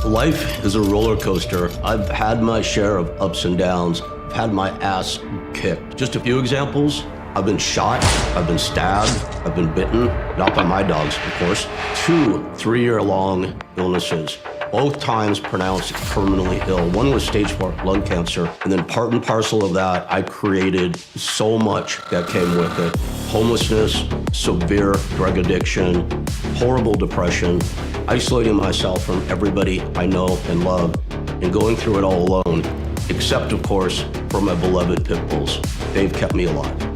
Life is a roller coaster. I've had my share of ups and downs. I've had my ass kicked. Just a few examples. I've been shot, I've been stabbed, I've been bitten, not by my dogs, of course. 2 3-year-long illnesses, both times pronounced terminally ill. One was stage 4 lung cancer, and then part and parcel of that, I created so much that came with it. Homelessness, severe drug addiction, horrible depression, isolating myself from everybody I know and love, and going through it all alone, except, of course, for my beloved pit bulls. They've kept me alive.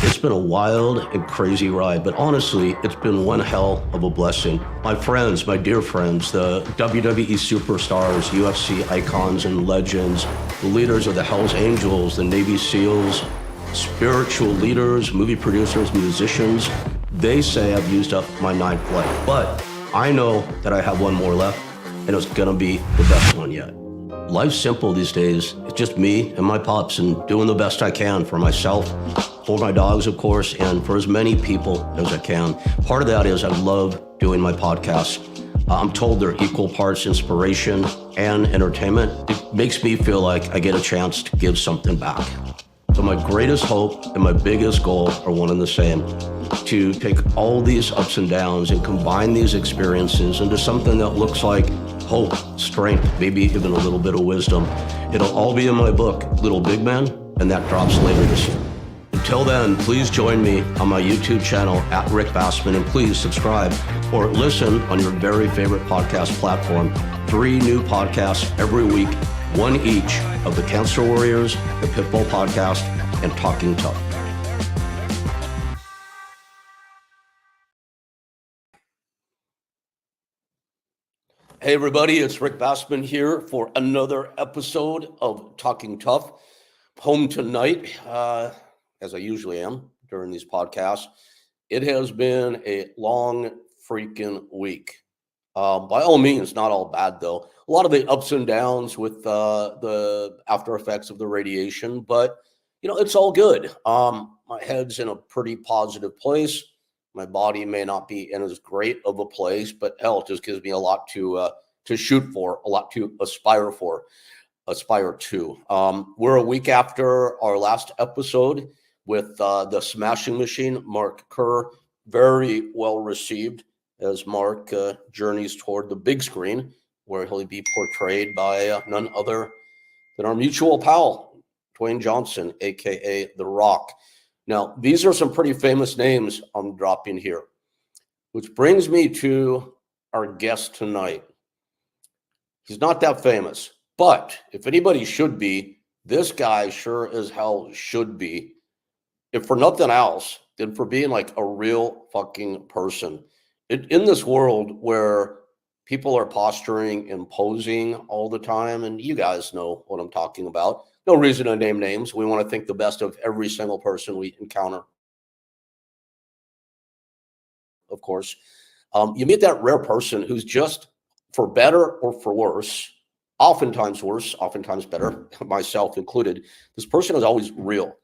It's been a wild and crazy ride, but honestly, it's been one hell of a blessing. My friends, my dear friends, the WWE superstars, UFC icons and legends, the leaders of the Hells Angels, the Navy SEALs, spiritual leaders, movie producers, musicians, they say I've used up my 9th life, but I know that I have one more left, and it's gonna be the best one yet. Life's simple these days. It's just me and my pups and doing the best I can for myself, for my dogs, of course, and for as many people as I can. Part of that is I love doing my podcasts. I'm told they're equal parts inspiration and entertainment. It makes me feel like I get a chance to give something back. So my greatest hope and my biggest goal are one and the same: to take all these ups and downs and combine these experiences into something that looks like hope, strength, maybe even a little bit of wisdom. It'll all be in my book, Little Big Man, and that drops later this year. Until then, please join me on my YouTube channel at Rick Bassman, and please subscribe or listen on your very favorite podcast platform. 3 new podcasts every week, one each of the Cancer Warriors, the Pitbull Podcast, and Talking Tough. Hey everybody, it's Rick Bassman here for another episode of Talking Tough. Home tonight, as I usually am during these podcasts. It has been a long freaking week. By all means, not all bad though. A lot of the ups and downs with the after effects of the radiation, but it's all good. My head's in a pretty positive place. My body may not be in as great of a place, but hell, it just gives me a lot to shoot for, a lot to aspire to. We're a week after our last episode with the Smashing Machine, Mark Kerr, very well received as Mark journeys toward the big screen, where he'll be portrayed by none other than our mutual pal, Dwayne Johnson, aka The Rock. Now, these are some pretty famous names I'm dropping here, which brings me to our guest tonight. He's not that famous, but if anybody should be, this guy sure as hell should be. If for nothing else, then for being like a real fucking person. In this world where people are posturing and posing all the time, and you guys know what I'm talking about. No reason to name names. We want to think the best of every single person we encounter. Of course, you meet that rare person who's just, for better or for worse, oftentimes worse, oftentimes better, myself included, this person is always real.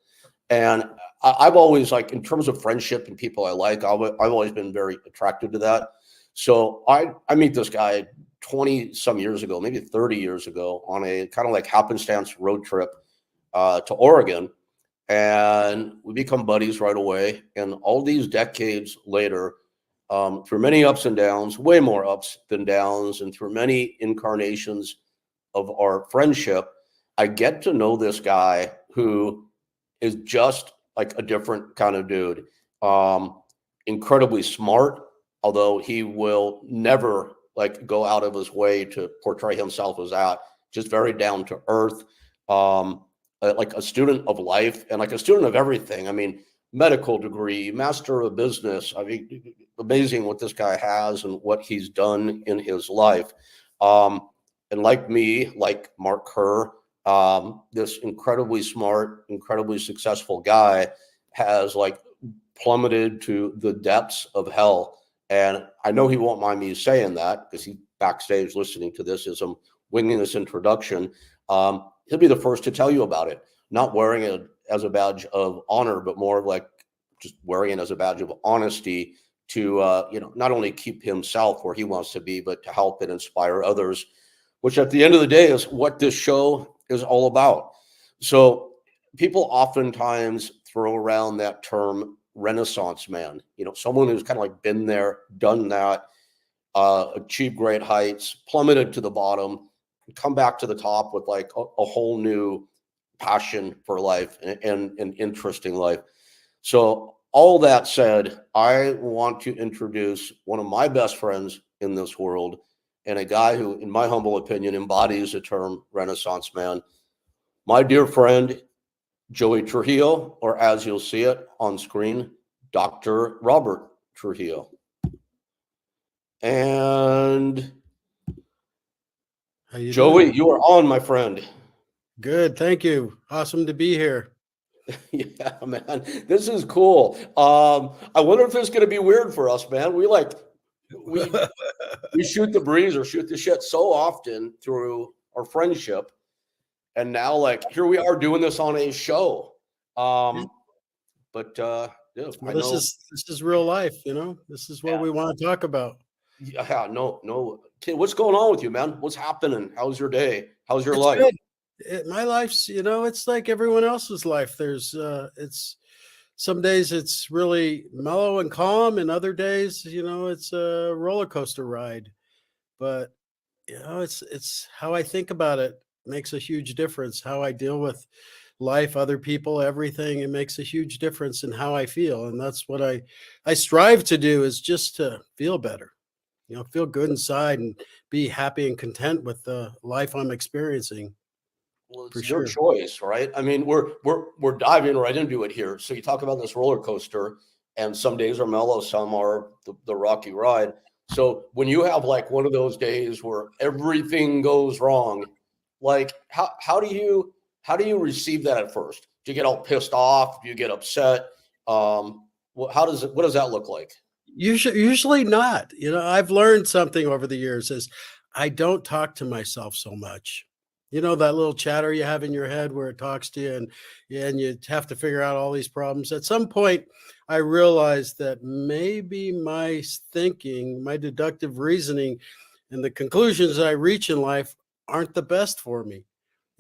And I've always, like, in terms of friendship and people I like, I've always been very attracted to that. So I meet this guy 20 some years ago, maybe 30 years ago, on a kind of like happenstance road trip to Oregon. And we become buddies right away. And all these decades later, through many ups and downs, way more ups than downs, and through many incarnations of our friendship, I get to know this guy who is just like a different kind of dude. Incredibly smart, although he will never like go out of his way to portray himself as that. Just very down to earth, like a student of life and like a student of everything. I mean, medical degree, master of business. I mean, amazing what this guy has and what he's done in his life. And like me, like Mark Kerr, this incredibly smart, incredibly successful guy has like plummeted to the depths of hell. And I know he won't mind me saying that because he's backstage listening to this as I'm winging this introduction. He'll be the first to tell you about it, not wearing it as a badge of honor, but more of like just wearing it as a badge of honesty to, not only keep himself where he wants to be, but to help and inspire others. which at the end of the day is what this show is all about. So people oftentimes throw around that term Renaissance man, someone who's kind of like been there, done that, achieved great heights, plummeted to the bottom, come back to the top with like a whole new passion for life and an interesting life. So all that said, I want to introduce one of my best friends in this world, and a guy who, in my humble opinion, embodies the term Renaissance man. My dear friend, Joey Trujillo, or as you'll see it on screen, Dr. Robert Trujillo. And Joey, you are on, my friend. Good. Thank you. Awesome to be here. Yeah, man, this is cool. I wonder if this is going to be weird for us, man. We shoot the breeze or shoot the shit so often through our friendship, and now like here we are doing this on a show. But yeah, well, this is real life. This is what we want to talk about. Yeah, no. Okay, what's going on with you, man? What's happening? How's your day? How's your life? Good. My life's, it's like everyone else's life. There's, some days it's really mellow and calm, and other days, it's a roller coaster ride. But, it's how I think about it makes a huge difference. How I deal with life, other people, everything. It makes a huge difference in how I feel. And that's what I strive to do, is just to feel better, feel good inside and be happy and content with the life I'm experiencing. Well, it's your choice, right? I mean, we're diving right into it here. So you talk about this roller coaster, and some days are mellow, some are the rocky ride. So when you have like one of those days where everything goes wrong, like how do you receive that at first? Do you get all pissed off? Do you get upset? What does that look like? Usually not. I've learned something over the years is I don't talk to myself so much. That little chatter you have in your head where it talks to you, and you have to figure out all these problems. At some point, I realized that maybe my thinking, my deductive reasoning, and the conclusions I reach in life aren't the best for me.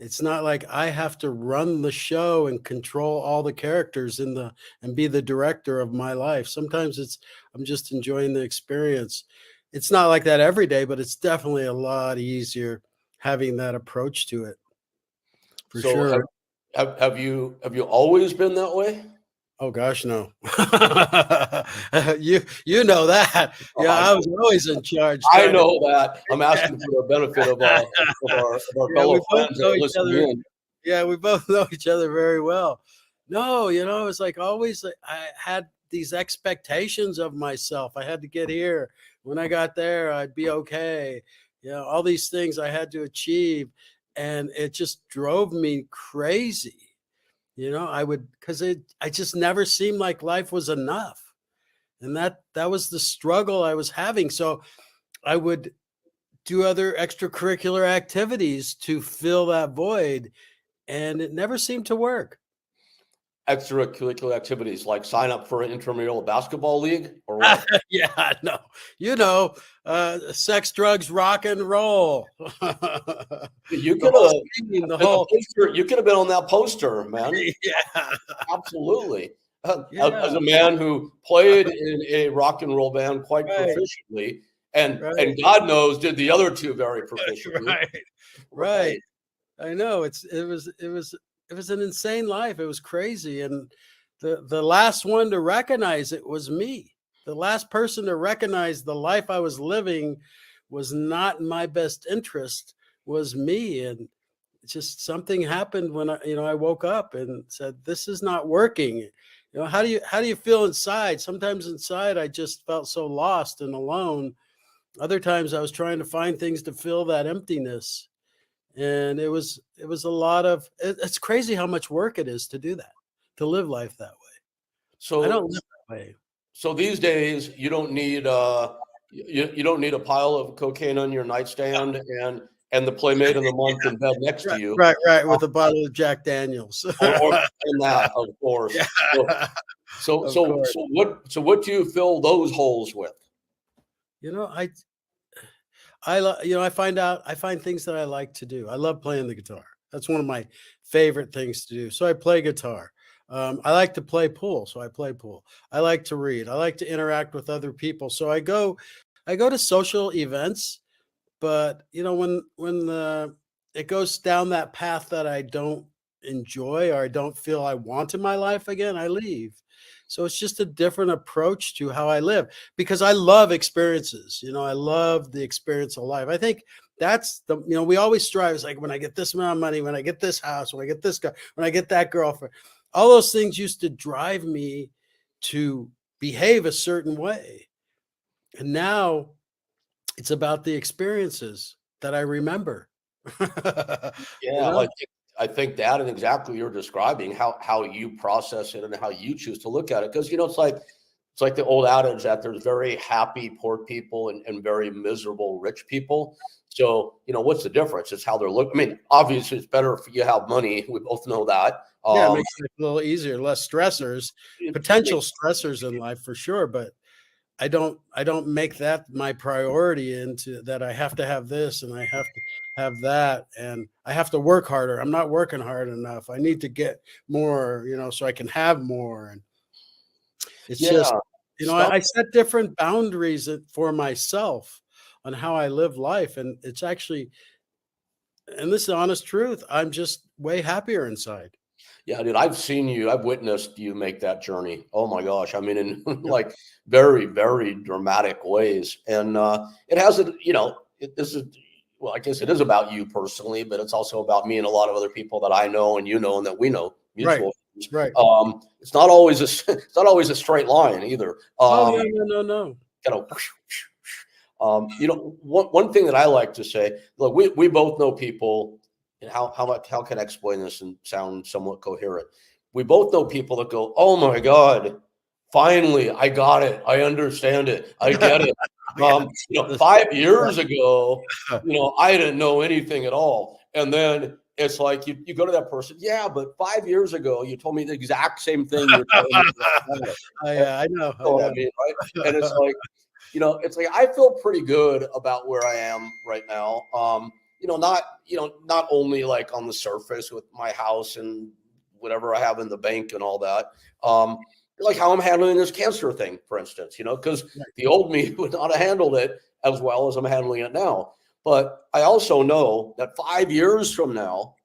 It's not like I have to run the show and control all the characters and be the director of my life. Sometimes I'm just enjoying the experience. It's not like that every day, but it's definitely a lot easier having that approach to it. For sure. Have you always been that way? Oh gosh, no. you know that. Yeah, I was always in charge. I know that. I'm asking for the benefit of our fellow friends that listen in. Yeah, we both know each other very well. No, it's like always I had these expectations of myself. I had to get here. When I got there, I'd be okay. All these things I had to achieve, and it just drove me crazy. I just never seemed like life was enough. And that was the struggle I was having. So I would do other extracurricular activities to fill that void, and it never seemed to work. Extracurricular activities like sign up for an intramural basketball league or what? Yeah, no. Sex, drugs, rock and roll. You could have been on that poster, man. Yeah, absolutely. As a man who played in a rock and roll band quite proficiently, and God knows did the other two very proficiently. Right. I know it was an insane life. It was crazy, and the last one to recognize it was me. The last person to recognize the life I was living was not in my best interest was me. And just something happened when I woke up and said, this is not working. How do you feel inside? Sometimes inside I just felt so lost and alone. Other times I was trying to find things to fill that emptiness. And it was a lot of, it's crazy how much work it is to do that, to live life that way. So I don't live that way. So these days you don't need you don't need a pile of cocaine on your nightstand and the Playmate of the Month in bed next to you. Right, with a bottle of Jack Daniels. or that, of course. Yeah. So what do you fill those holes with? I find things that I like to do. I love playing the guitar. That's one of my favorite things to do. So I play guitar. I like to play pool, so I play pool. I like to read. I like to interact with other people. So I go to social events, but when it goes down that path that I don't enjoy or I don't feel I want in my life again, I leave. So it's just a different approach to how I live because I love experiences. I love the experience of life. I think that's we always strive. It's like when I get this amount of money, when I get this house, when I get this guy, when I get that girlfriend, all those things used to drive me to behave a certain way. And now it's about the experiences that I remember. You Yeah, know? I think that and exactly you're describing how you process it and how you choose to look at it. Because it's like the old adage that there's very happy poor people and very miserable rich people. So, what's the difference? It's how they're looking. I mean, obviously it's better if you have money. We both know that. Yeah, it makes it a little easier, less stressors, It potential makes stressors in life for sure, but I don't make that my priority into that I have to have this and I have to have that and I have to work harder. I'm not working hard enough. I need to get more, so I can have more. And it's just, yeah. Some I set different boundaries for myself on how I live life. And it's actually, and this is the honest truth, I'm just way happier inside. Yeah, dude, I've witnessed you make that journey. Oh my gosh. I mean, in Yep. like very, very dramatic ways. And it has a, this is, well, I guess it is about you personally, but it's also about me and a lot of other people that I know and and that we know, Right. mutual friends. Right. It's not always it's not always a straight line either. Oh, no, no, no, no. Kind of, one thing that I like to say, look, we both know people, and how can I explain this and sound somewhat coherent? We both know people that go, "Oh my God, finally, I got it. I understand it. I get it." Yeah. 5 years ago, Yeah. I didn't know anything at all, and then it's like you go to that person, yeah, but 5 years ago, you told me the exact same thing you're telling me now. I know, I Know what I know. mean, right? And it's like, it's like I feel pretty good about where I am right now. Not only like on the surface with my house and whatever I have in the bank and all that. Like how I'm handling this cancer thing, for instance, because Right. the old me would not have handled it as well as I'm handling it now. But I also know that 5 years from now,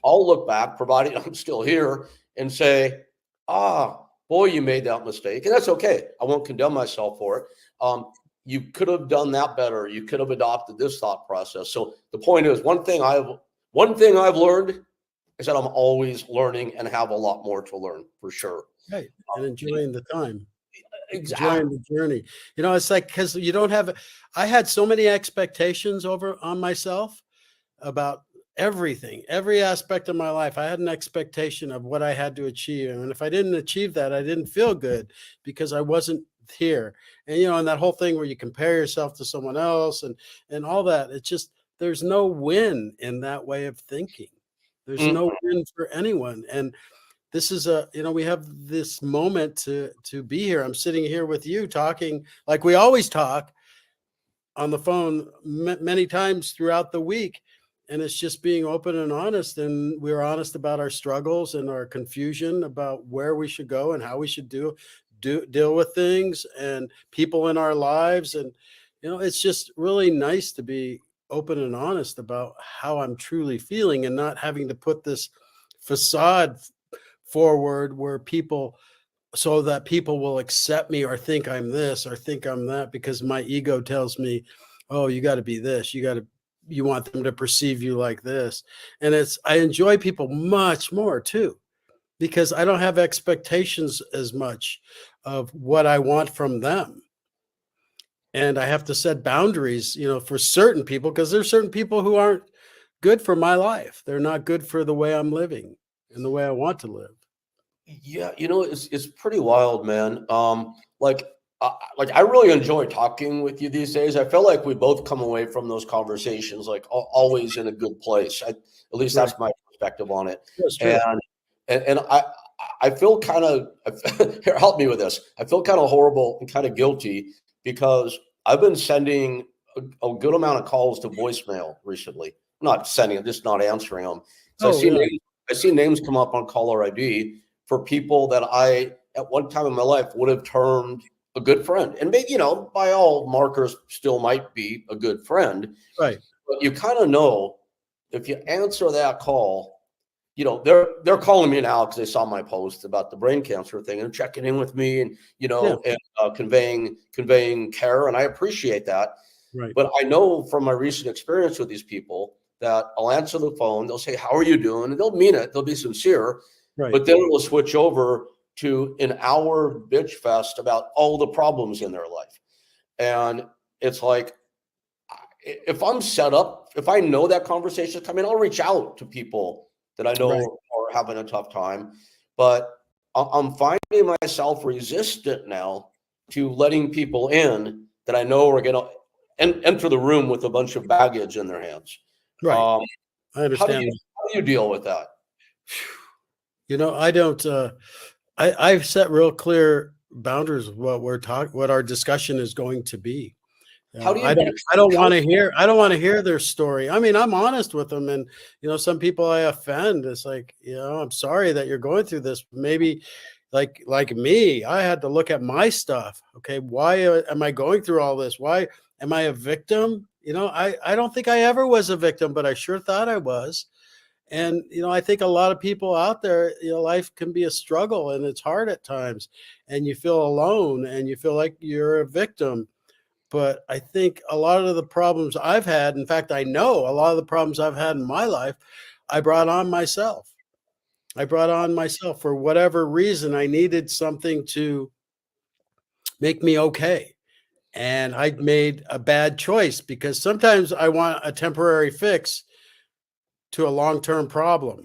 I'll look back, provided I'm still here, and say, ah, boy, you made that mistake. And that's okay. I won't condemn myself for it. You could have done that better. You could have adopted this thought process. So the point is, one thing I've learned is that I'm always learning and have a lot more to learn for sure. Right, and enjoying the time, Exactly. enjoying the journey. It's like because you don't have I had so many expectations over on myself about everything, every aspect of my life. I had an expectation of what I had to achieve, and if I didn't achieve that, I didn't feel good because I wasn't here. And that whole thing where you compare yourself to someone else and all that, it's just there's no win in that way of thinking. There's Mm, no win for anyone, and this is we have this moment to be here. I'm sitting here with you talking like we always talk on the phone many times throughout the week, and it's just being open and honest, and we're honest about our struggles and our confusion about where we should go and how we should deal with things and people in our lives. And it's just really nice to be open and honest about how I'm truly feeling and not having to put this facade forward where people so that people will accept me or think I'm this or think I'm that because my ego tells me, "Oh, you got to be this. You want them to perceive you like this." And I enjoy people much more too because I don't have expectations as much of what I want from them. And I have to set boundaries, for certain people because there's certain people who aren't good for my life. They're not good for the way I'm living and the way I want to live. yeah, it's pretty wild, man. Like I really enjoy talking with you these days. I feel like we both come away from those conversations like always in a good place. At least Right. that's my perspective on it. That's And true. and I feel kind of here. Help me with this. I feel kind of horrible and kind of guilty because I've been sending a good amount of calls to voicemail recently. I'm not sending them, just not answering them. So Oh, yeah. I see names come up on caller ID for people that I, at one time in my life, would have termed a good friend. And maybe, by all markers, still might be a good friend. Right. But you kind of know if you answer that call, they're calling me now because they saw my post about the brain cancer thing and checking in with me and, Yeah. and conveying care. And I appreciate that. Right. But I know from my recent experience with these people that I'll answer the phone, they'll say, "How are you doing?" And they'll mean it, they'll be sincere, Right. but then we'll switch over to an hour bitch fest about all the problems in their life. And it's like, if I'm set up, if I know that conversation is coming, I'll reach out to people that I know Right. are having a tough time. But I'm finding myself resistant now to letting people in that I know are going to enter the room with a bunch of baggage in their hands. Right. I understand. How do you deal with that? I don't, I've set real clear boundaries of what our discussion is going to be. How do you? I don't want to hear their story. I mean, I'm honest with them, and some people I offend. It's like, I'm sorry that you're going through this. Maybe, like me, I had to look at my stuff. Okay, why am I going through all this? Why am I a victim? I don't think I ever was a victim, but I sure thought I was. And, I think a lot of people out there, life can be a struggle and it's hard at times, and you feel alone and you feel like you're a victim. But I think a lot of the problems I've had, in fact, I know a lot of the problems I've had in my life, I brought on myself. I brought on myself for whatever reason. I needed something to make me okay. And I made a bad choice because sometimes I want a temporary fix to a long-term problem,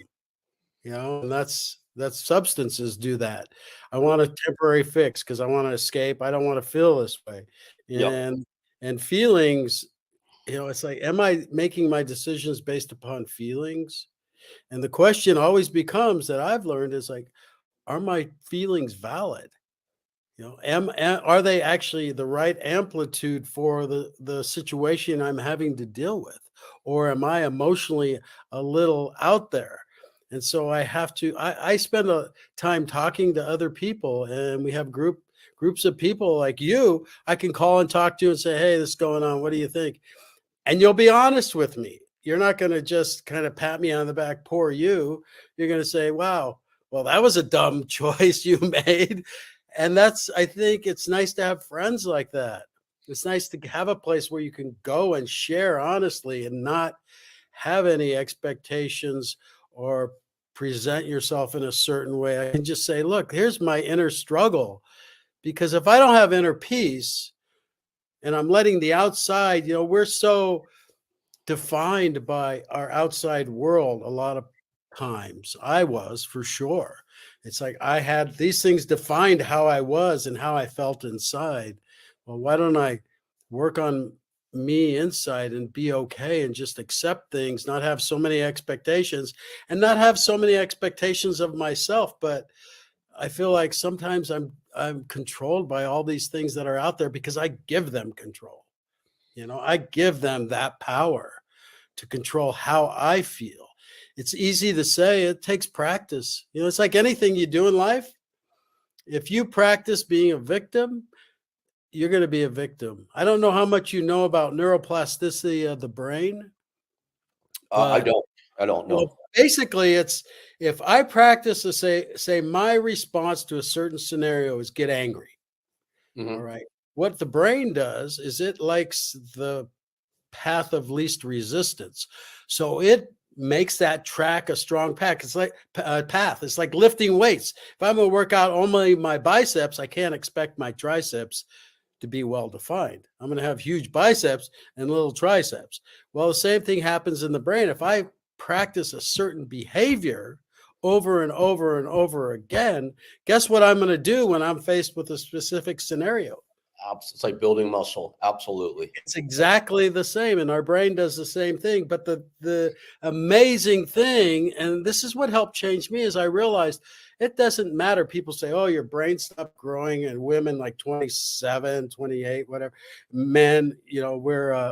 and that's substances do that. I want a temporary fix because I want to escape. I don't want to feel this way. Yep. And feelings, it's like, am I making my decisions based upon feelings? And the question always becomes, that I've learned, is like, are my feelings valid? Are they actually the right amplitude for the situation I'm having to deal with? Or am I emotionally a little out there? And so I spend a time talking to other people, and we have groups of people like you I can call and talk to and say, "Hey, this is going on. What do you think?" And you'll be honest with me. You're not going to just kind of pat me on the back, poor you. You're going to say, "Wow, well, that was a dumb choice you made." And I think it's nice to have friends like that. It's nice to have a place where you can go and share honestly and not have any expectations or present yourself in a certain way. I can just say, "Look, here's my inner struggle." Because if I don't have inner peace and I'm letting the outside, we're so defined by our outside world a lot of times. I was, for sure. It's like I had these things defined how I was and how I felt inside. Well, why don't I work on me inside and be okay and just accept things, not have so many expectations, and not have so many expectations of myself. But I feel like sometimes I'm controlled by all these things that are out there because I give them control. I give them that power to control how I feel. It's easy to say, it takes practice. It's like anything you do in life. If you practice being a victim, you're going to be a victim. I don't know how much you know about neuroplasticity of the brain. I don't know. Well, basically, it's if I practice to say my response to a certain scenario is get angry. Mm-hmm. All right. What the brain does is it likes the path of least resistance. So it makes that track a strong path. It's like a path. It's like lifting weights. If I'm going to work out only my biceps, I can't expect my triceps to be well defined. I'm going to have huge biceps and little triceps. Well, the same thing happens in the brain. If I practice a certain behavior over and over and over again, guess what I'm going to do when I'm faced with a specific scenario? It's like building muscle. Absolutely. It's exactly the same. And our brain does the same thing. But the amazing thing, and this is what helped change me, is I realized It doesn't matter. People say, oh, your brain stopped growing, and women like 27, 28, whatever. Men,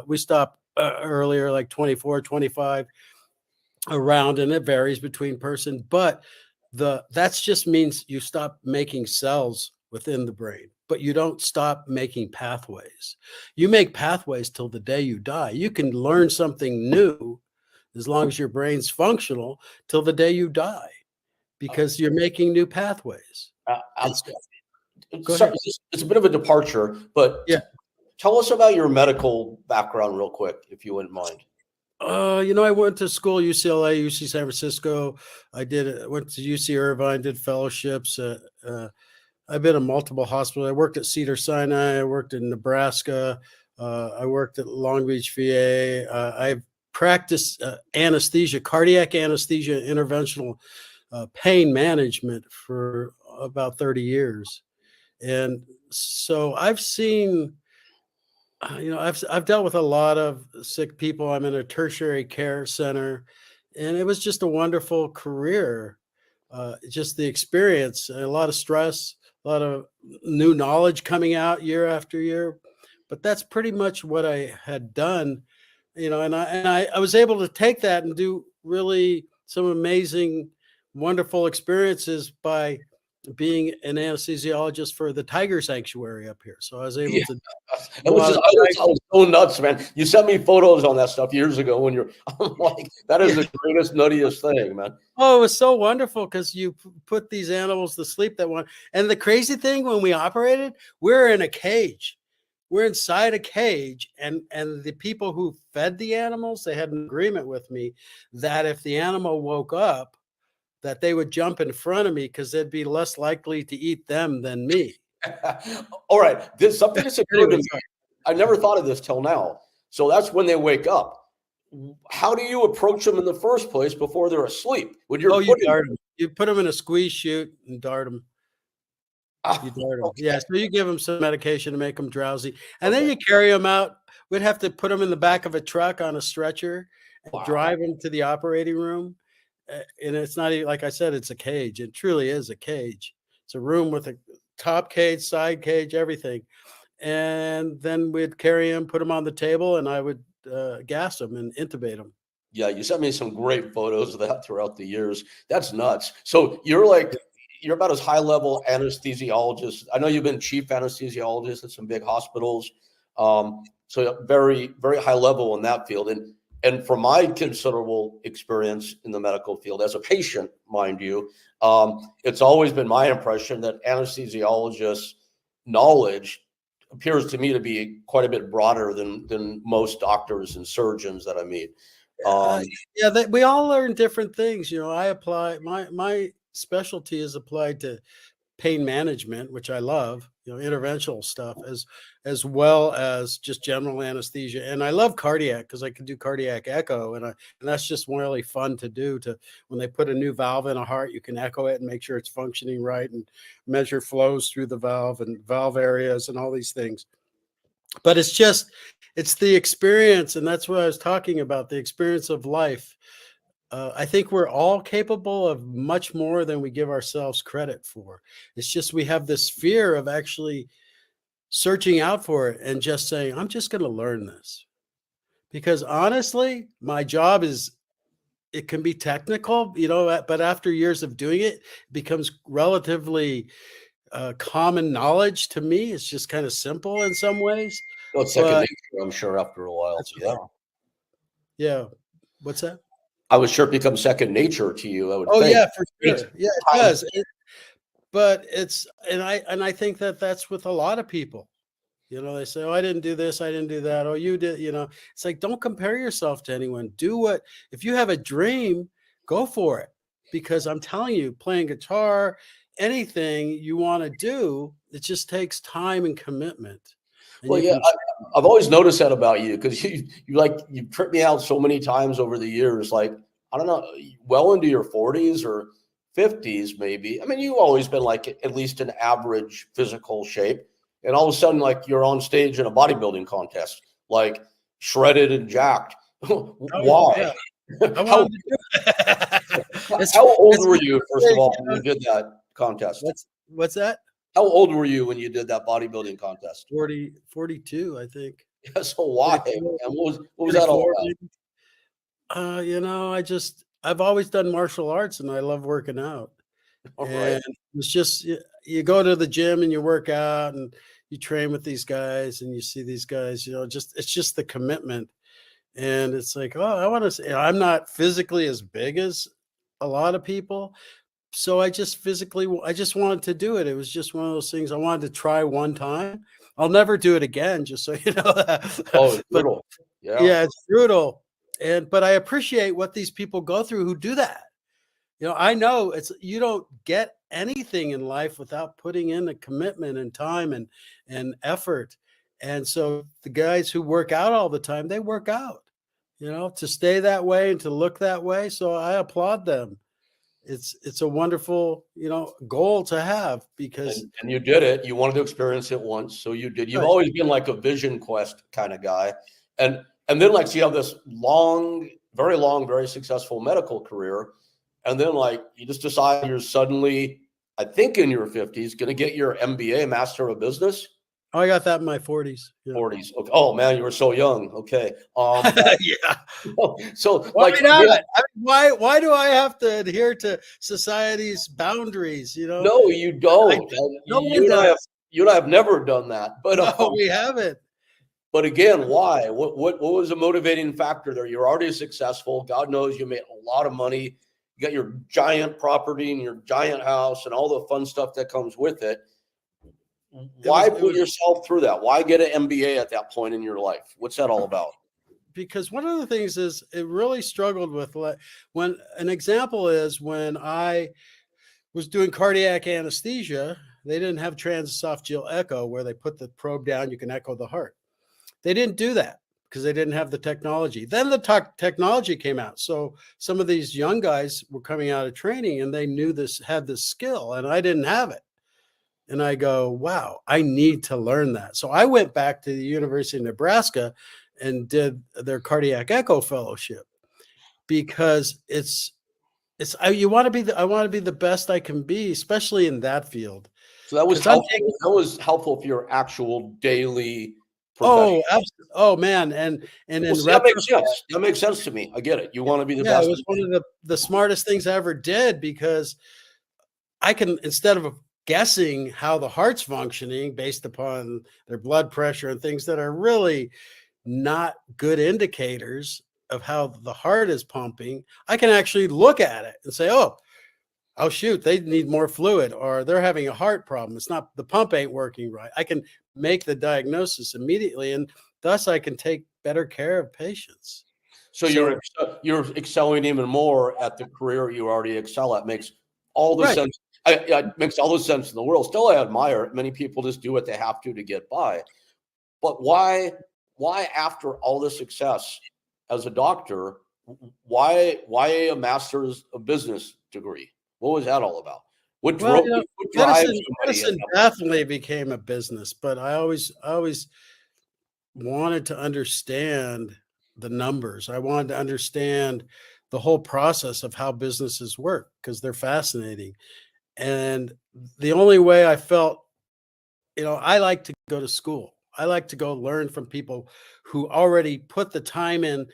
we stop earlier, like 24, 25 around, and it varies between person. But that's just means you stop making cells within the brain, but you don't stop making pathways. You make pathways till the day you die. You can learn something new as long as your brain's functional till the day you die, because you're making new pathways. It's Go ahead. It's a bit of a departure, but Yeah. tell us about your medical background real quick, if you wouldn't mind. I went to school, UCLA, UC San Francisco. Went to UC Irvine, did fellowships. I've been in multiple hospitals. I worked at Cedars-Sinai. I worked in Nebraska. I worked at Long Beach, VA. I've practiced anesthesia, cardiac anesthesia, interventional pain management for about 30 years. And so I've seen, I've dealt with a lot of sick people. I'm in a tertiary care center, and it was just a wonderful career. Just the experience, a lot of stress, a lot of new knowledge coming out year after year. But that's pretty much what I had done, and I was able to take that and do really some amazing, wonderful experiences by being an anesthesiologist for the tiger sanctuary up here. So I was able to. It was I was so nuts, man. You sent me photos on that stuff years ago when I'm like, that is the greatest, nuttiest thing, man. Oh, it was so wonderful because you put these animals to sleep that one. And the crazy thing, when we operated, we're in a cage. We're inside a cage, and the people who fed the animals, they had an agreement with me that if the animal woke up, that they would jump in front of me because they'd be less likely to eat them than me. All right. There's something that's occurred to me. I never thought of this till now. So that's when they wake up. How do you approach them in the first place before they're asleep? You dart them. You put them in a squeeze chute and dart them. You dart them. Okay. Yeah, so you give them some medication to make them drowsy. And then you carry them out. We'd have to put them in the back of a truck on a stretcher and drive them to the operating room. And it's not even, like I said, it's a cage. It truly is a cage. It's a room with a top cage, side cage, everything. And then we'd carry him, put him on the table, and I would gas him and intubate him. Yeah, you sent me some great photos of that throughout the years. That's nuts. So you're about as high level anesthesiologist. I know you've been chief anesthesiologist at some big hospitals. So very, very high level in that field. And from my considerable experience in the medical field as a patient, mind you, it's always been my impression that anesthesiologists' knowledge appears to me to be quite a bit broader than most doctors and surgeons that I meet. We all learn different things. I apply my specialty is applied to pain management, which I love, interventional stuff, as well as just general anesthesia. And I love cardiac because I can do cardiac echo, and that's just really fun to do. When they put a new valve in a heart, you can echo it and make sure it's functioning right, and measure flows through the valve and valve areas and all these things. But it's the experience, and that's what I was talking about, the experience of life. I think we're all capable of much more than we give ourselves credit for. It's just we have this fear of actually searching out for it and just saying, I'm just going to learn this. Because honestly, my job it can be technical, but after years of doing it, it becomes relatively common knowledge to me. It's just kind of simple in some ways. Well, it's second nature, I'm sure, after a while. Yeah. Yeah. What's that? I was sure it becomes second nature to you. I would think. Yeah, for sure. Yeah, it does. But I think that's with a lot of people. They say, oh, I didn't do this, I didn't do that. Oh, you did, It's like, don't compare yourself to anyone. If you have a dream, go for it. Because I'm telling you, playing guitar, anything you want to do, it just takes time and commitment. And I've always noticed that about you, because you tripped me out so many times over the years. Like, I don't know, well into your 40s or 50s, maybe. I mean, you've always been like at least an average physical shape, and all of a sudden, like, you're on stage in a bodybuilding contest, like shredded and jacked. Why? Yeah. How old it's were you, first of big, all, you when know? you did that contest? What's that? How old were you when you did that bodybuilding contest? 42, I think. Yeah, so why? 44, And what was that all 44 about? maybe. I've always done martial arts and I love working out. All right. And it's just you go to the gym and you work out and you train with these guys and you see these guys, just it's just the commitment. And it's like, oh, I want to say I'm not physically as big as a lot of people. So I just wanted to do it. It was just one of those things I wanted to try one time. I'll never do it again, just so you know Oh, it's that. But brutal. Yeah. yeah, it's brutal. But I appreciate what these people go through who do that. I know you don't get anything in life without putting in a commitment and time and effort. And so the guys who work out all the time, they work out, to stay that way and to look that way. So I applaud them. It's a wonderful, goal to have because And you did it. You wanted to experience it once, so you did. You've right. always been like a vision quest kind of guy. And then like so you have this long, very successful medical career. And then like you just decide you're suddenly, I think in your 50s, going to get your MBA, Master of Business. Oh, I got that in my 40s. Yeah. 40s. Okay. Oh man, you were so young. Okay. Yeah. So Why like not? yeah, Why do I have to adhere to society's boundaries? no, you I don't. no You one and I have does. you and I have never done that. But No, we haven't. But again, why? What was the motivating factor there? You're already successful. God knows you made a lot of money. You got your giant property and your giant house and all the fun stuff that comes with it. Why It put was yourself through that? Why get an MBA at that point in your life? What's that all about? because one of the things is it really struggled with when an example is when I was doing cardiac anesthesia, they didn't have transesophageal echo where they put the probe down, you can echo the heart. They didn't do that because they didn't have the technology. Then the technology came out. So some of these young guys were coming out of training and they had this skill, and I didn't have it. And I go, wow, I need to learn that. So I went back to the University of Nebraska and did their cardiac echo fellowship because I want to be the best I can be, especially in that field. So that was Because I'm helpful. taking That was helpful for your actual daily profession. Oh, absolutely. Oh, man, and Well, in see, that makes retrospect, sense. That makes sense to me. I get it. You want to be the yeah, it best. was one of the smartest things I ever did because I can, instead of guessing how the heart's functioning based upon their blood pressure and things that are really not good indicators of how the heart is pumping, I can actually look at it and say, oh shoot, they need more fluid or they're having a heart problem. It's not the pump ain't working right. I can make the diagnosis immediately and thus I can take better care of patients. So So you're excelling even more at the career you already excel at. Makes all the right. sense. It makes all the sense in the world. Still, I admire it. Many people just do what they have to get by. But why after all the success as a doctor, why a master's of business degree? What was that all about? What Well, drove what drives medicine somebody at medicine that point? definitely became a business, but I always wanted to understand the numbers. I wanted to understand the whole process of how businesses work because they're fascinating. And the only way I felt, I like to go to school. I like to go learn from people who already put the time in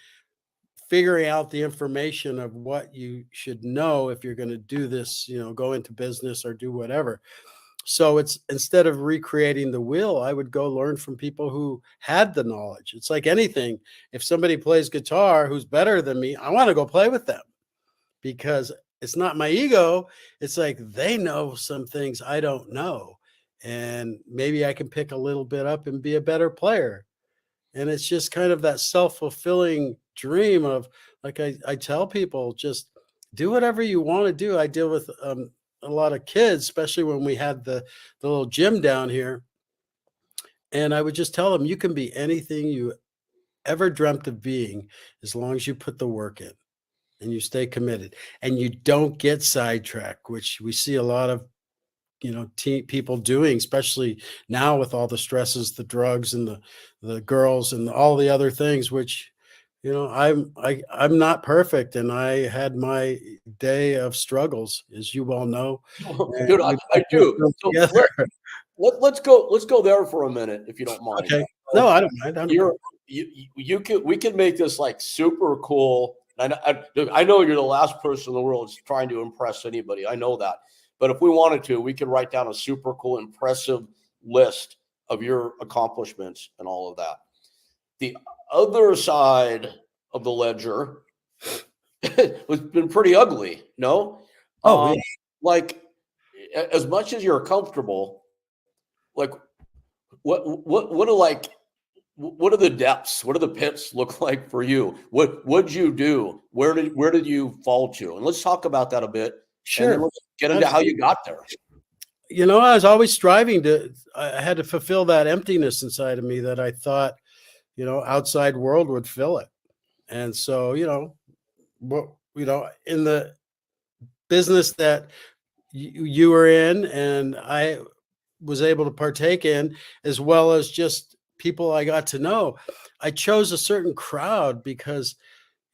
figuring out the information of what you should know if you're going to do this, go into business or do whatever. So it's instead of recreating the wheel, I would go learn from people who had the knowledge. It's like anything. If somebody plays guitar who's better than me, I want to go play with them because it's not my ego. It's like they know some things I don't know. And maybe I can pick a little bit up and be a better player. And it's just kind of that self-fulfilling dream of like I tell people, just do whatever you want to do. I deal with a lot of kids, especially when we had the little gym down here. And I would just tell them, you can be anything you ever dreamt of being as long as you put the work in and you stay committed and you don't get sidetracked, which we see a lot of people doing, especially now with all the stresses, the drugs and the girls and all the other things, which I'm not perfect, and I had my day of struggles, as you well know, and Dude, we I both went do. through 'em So together. let's go there for a minute, if you don't mind. Okay. No, I don't mind. I don't care. We can make this like super cool. Look, I know you're the last person in the world that's trying to impress anybody. I know that. But if we wanted to, we could write down a super cool, impressive list of your accomplishments and all of that. The other side of the ledger has been pretty ugly, no? Oh, yeah. Like, as much as you're comfortable, like, what are like what are the depths? What do the pits look like for you? What'd you do? Where did you fall to? And let's talk about that a bit, and then Sure. let's get into how Absolutely. you got there. I was always striving I had to fulfill that emptiness inside of me that I thought, outside world would fill it. And so, what, in the business that you were in and I was able to partake in, as well as just people I got to know, I chose a certain crowd because,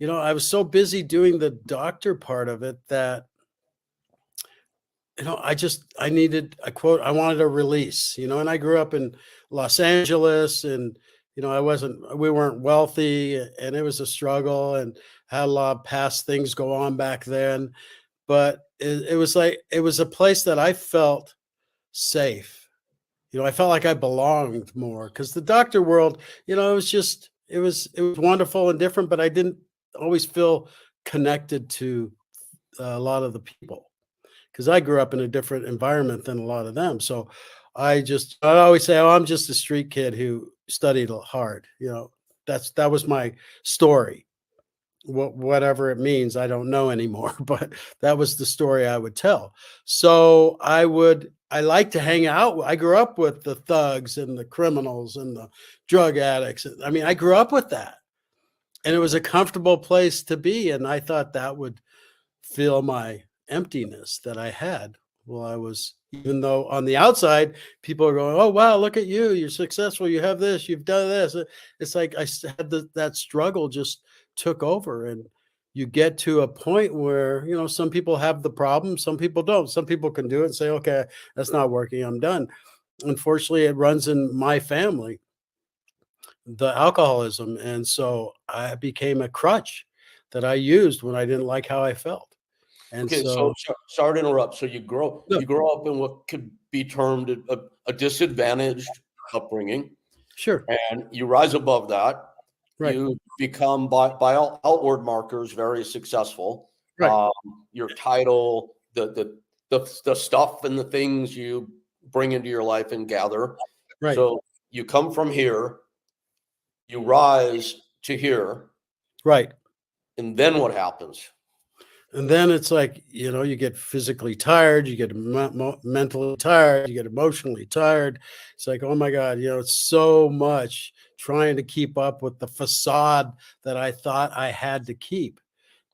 I was so busy doing the doctor part of it that I needed a quote, I wanted a release, and I grew up in Los Angeles and, we weren't wealthy and it was a struggle and had a lot of past things go on back then. But it was like, it was a place that I felt safe. I felt like I belonged more because the doctor world, it was wonderful and different, but I didn't always feel connected to a lot of the people because I grew up in a different environment than a lot of them. So I always say, oh, I'm just a street kid who studied hard. That was my story. Whatever it means, I don't know anymore, but that was the story I would tell. So I like to hang out. I grew up with the thugs and the criminals and the drug addicts. I mean, I grew up with that and it was a comfortable place to be. And I thought that would fill my emptiness that I had while I was, even though on the outside, people are going, oh, wow, look at you. You're successful. You have this, you've done this. It's like had that struggle just took over. And you get to a point where, some people have the problem, some people don't. Some people can do it and say, okay, that's not working. I'm done. Unfortunately, it runs in my family, the alcoholism. And so I became a crutch that I used when I didn't like how I felt. And Okay, so so, sorry to interrupt. So you grow no, you grow up in what could be termed a disadvantaged upbringing, sure, and you rise above that. right, You become by all outward markers very successful. right, Your title, the stuff and the things you bring into your life and gather. right, So you come from here, you rise to here, right. and then what happens? And then it's like, you get physically tired, you get mentally tired, you get emotionally tired. It's like, oh my God, it's so much trying to keep up with the facade that I thought I had to keep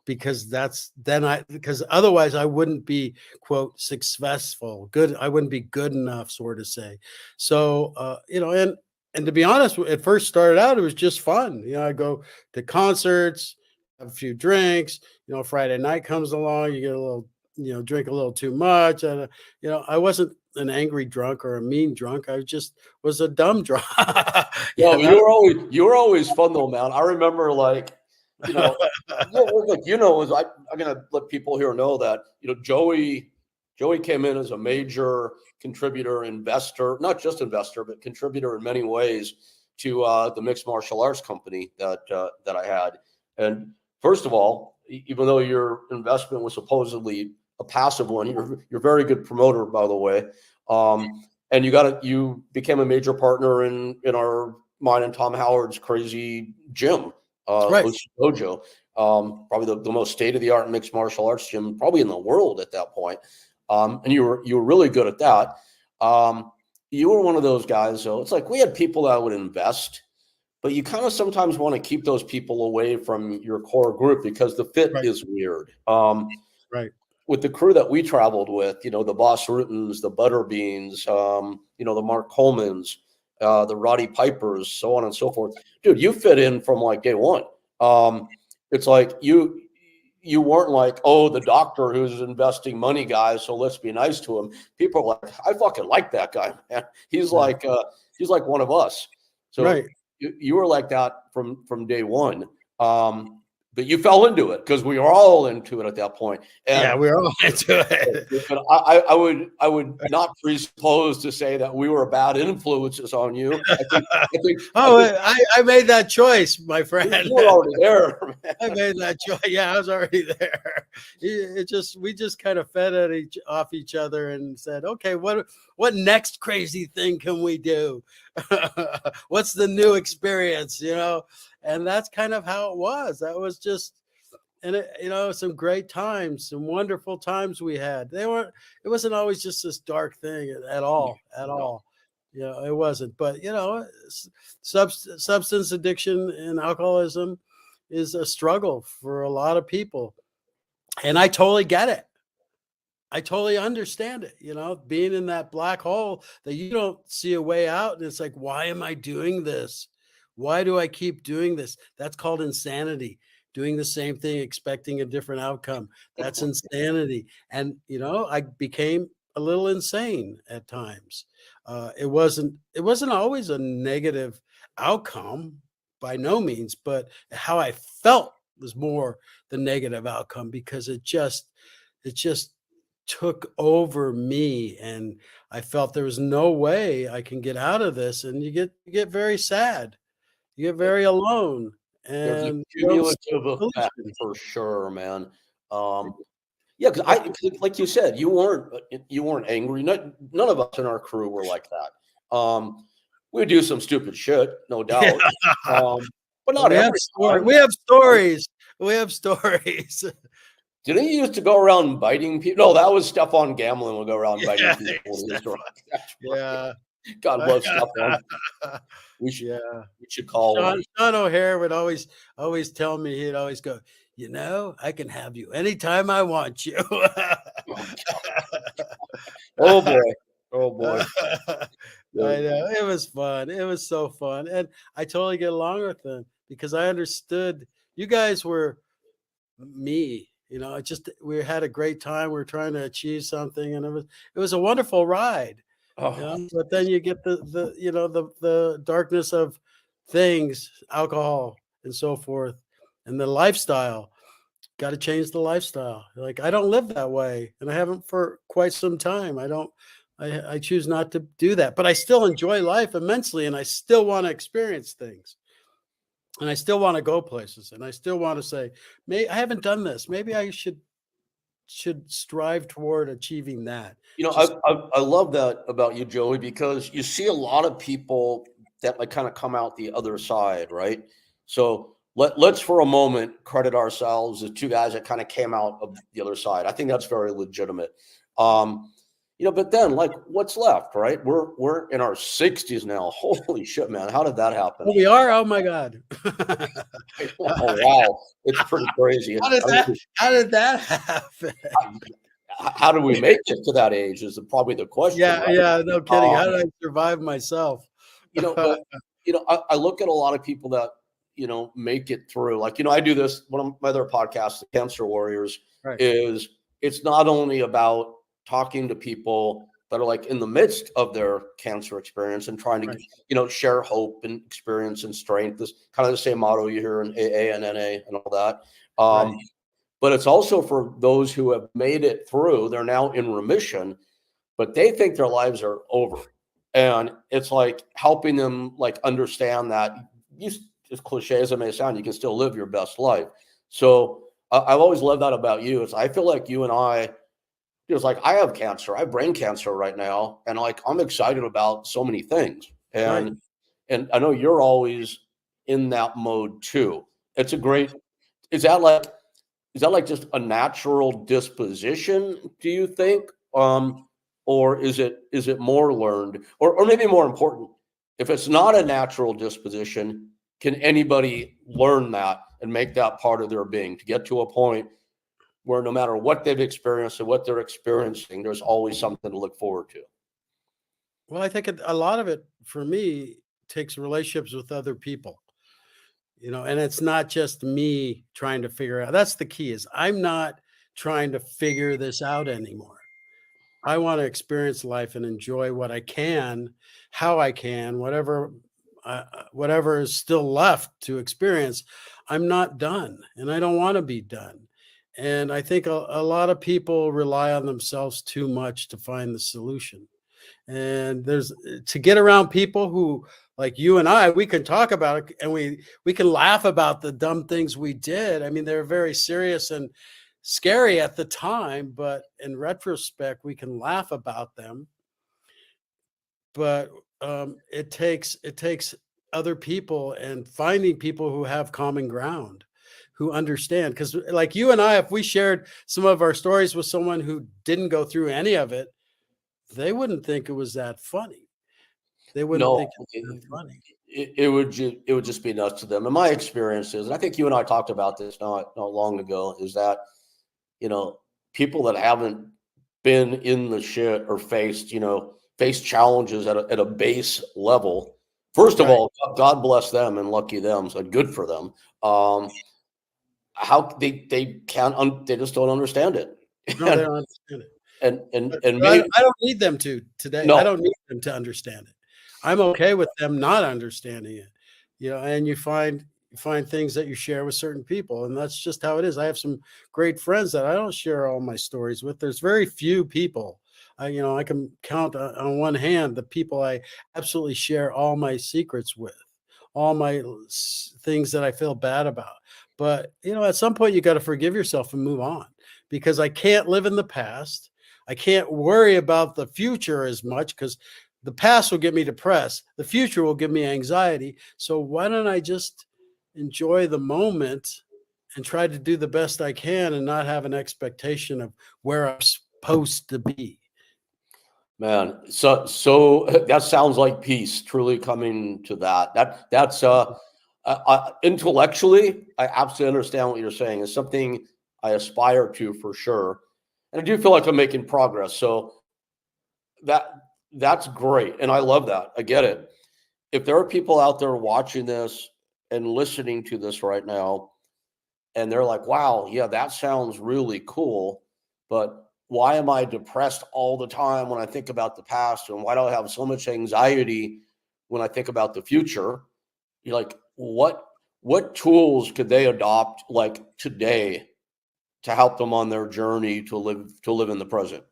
because because otherwise I wouldn't be quote successful, good. I wouldn't be good enough, sort of say. So, and to be honest, it first started out, it was just fun. I go to concerts, have a few drinks, Friday night comes along, you get a little, drink a little too much. And, I wasn't an angry drunk or a mean drunk. I just was a dumb drunk. No, you know? you were always fun though, man. I remember like, you know, yeah, well, look, is I'm gonna let people here know that Joey came in as a major contributor, investor, not just investor, but contributor in many ways to the mixed martial arts company that I had. And first of all, even though your investment was supposedly a passive one, you're a very good promoter, by the way. And you became a major partner in mine and Tom Howard's crazy gym, Right. Dojo, probably the most state-of-the-art mixed martial arts gym probably in the world at that point. And you were really good at that. You were one of those guys, though. It's like we had people that would invest, but you kind of sometimes want to keep those people away from your core group because the fit Right. is weird. Right. With the crew that we traveled with, the Boss Rutens, the Butterbeans, the Mark Colemans, the Roddy Pipers, so on and so forth. Dude, you fit in from like day one. It's like you weren't like, oh, the doctor who's investing money, guys, so let's be nice to him. People are like, I fucking like that guy, man. He's like one of us. So Right. you were like that from day one. But you fell into it because we were all into it at that point. And Yeah, we're all into it. but I would not presuppose to say that we were bad influences on you. I made that choice, my friend. You were already there. I made that choice. Yeah, I was already there. We just kind of fed off each other and said, okay, what next crazy thing can we do? What's the new experience? And that's kind of how it was. That was just, and some great times, some wonderful times we had. It wasn't always just this dark thing at all. It wasn't. But substance addiction and alcoholism is a struggle for a lot of people, and I totally get it. I totally understand it. Being in that black hole that you don't see a way out, and it's like, why am I doing this? Why do I keep doing this? That's called insanity. Doing the same thing, expecting a different outcome. That's insanity. And I became a little insane at times. It wasn't always a negative outcome by no means, but how I felt was more the negative outcome, because it just took over me, and I felt there was no way I can get out of this. And you get very sad. You get very alone. There's a And cumulative effect for sure, man. Yeah, because like you said, you weren't angry. None of us in our crew were like that. We do some stupid shit, no doubt. But not every time. We have stories. We have stories. Didn't you used to go around biting people? No, that was Stefan Gamlin would go around biting people. Yeah. God bless Stefan. We should call him. Sean O'Hare would always tell me, he'd always go, I can have you anytime I want you. Oh boy. I know. It was fun. It was so fun. And I totally get along with them because I understood you guys were me. We had a great time. We were trying to achieve something, and it was a wonderful ride. But then you get the darkness of things, alcohol and so forth, and the lifestyle. Got to change the lifestyle. Like, I don't live that way, and I haven't for quite some time. I choose not to do that, but I still enjoy life immensely, and I still want to experience things, and I still want to go places, and I still want to say, I haven't done this. Maybe I should strive toward achieving that. I love that about you, Joey, because you see a lot of people that like kind of come out the other side, right? So let's for a moment credit ourselves as two guys that kind of came out of the other side. I think that's very legitimate. But then like what's left, right? We're in our 60s now. Holy shit, man. How did that happen? Oh, we are? Oh my God. Oh, wow. It's pretty crazy. How did that happen? How did we make it to that age is probably the question. Yeah, right? yeah, no kidding. How did I survive myself? I look at a lot of people that, make it through. Like, I do this, one of my other podcasts, the Cancer Warriors, Right. is it's not only about talking to people that are like in the midst of their cancer experience and trying to, share hope and experience and strength. This kind of the same motto you hear in AA and NA and all that. But it's also for those who have made it through. They're now in remission, but they think their lives are over. And it's like helping them like understand that as cliche as it may sound, you can still live your best life. So I've always loved that about you. I feel like you and I, it's like I have cancer. I have brain cancer right now. And like, I'm excited about so many things. And I know you're always in that mode too. Is that like just a natural disposition, do you think? Or is it more learned? Or maybe more important, if it's not a natural disposition, can anybody learn that and make that part of their being to get to a point where no matter what they've experienced and what they're experiencing, there's always something to look forward to? Well, I think a lot of it for me takes relationships with other people. and it's not just me trying to figure out. That's the key, is I'm not trying to figure this out anymore. I want to experience life and enjoy what I can, how I can, whatever is still left to experience. I'm not done, and I don't want to be done. And I think a lot of people rely on themselves too much to find the solution. And there's to get around people who, like you and I, we can talk about it, and we can laugh about the dumb things we did. I mean, they're very serious and scary at the time, but in retrospect, we can laugh about them. But it takes other people and finding people who have common ground, who understand. Because like you and I, if we shared some of our stories with someone who didn't go through any of it, they wouldn't think it was that funny. They wouldn't No, think it was that funny. it would just be nuts to them. And my experience is, and I think you and I talked about this not long ago, is that people that haven't been in the shit or faced challenges at a base level. First of Right. all, God bless them and lucky them, so good for them. How they can't they just don't understand it. No, they don't understand it. And But maybe I don't need them to today. I no. don't need them to understand it. I'm okay with them not understanding it. And you find things that you share with certain people, and that's just how it is. I have some great friends that I don't share all my stories with. There's very few people. I can count on one hand the people I absolutely share all my secrets with, all my things that I feel bad about. But at some point you got to forgive yourself and move on, because I can't live in the past. I can't worry about the future as much, because the past will get me depressed. The future will give me anxiety. So why don't I just enjoy the moment and try to do the best I can and not have an expectation of where I'm supposed to be? Man, so that sounds like peace truly coming to that. That's intellectually, I absolutely understand what you're saying. It's something I aspire to for sure, and I do feel like I'm making progress. So that that's great, and I love that. I get it. If there are people out there watching this and listening to this right now, and they're like, "Wow, yeah, that sounds really cool," but why am I depressed all the time when I think about the past? And why do I have so much anxiety when I think about the future? You're like, what tools could they adopt like today to help them on their journey to live in the present?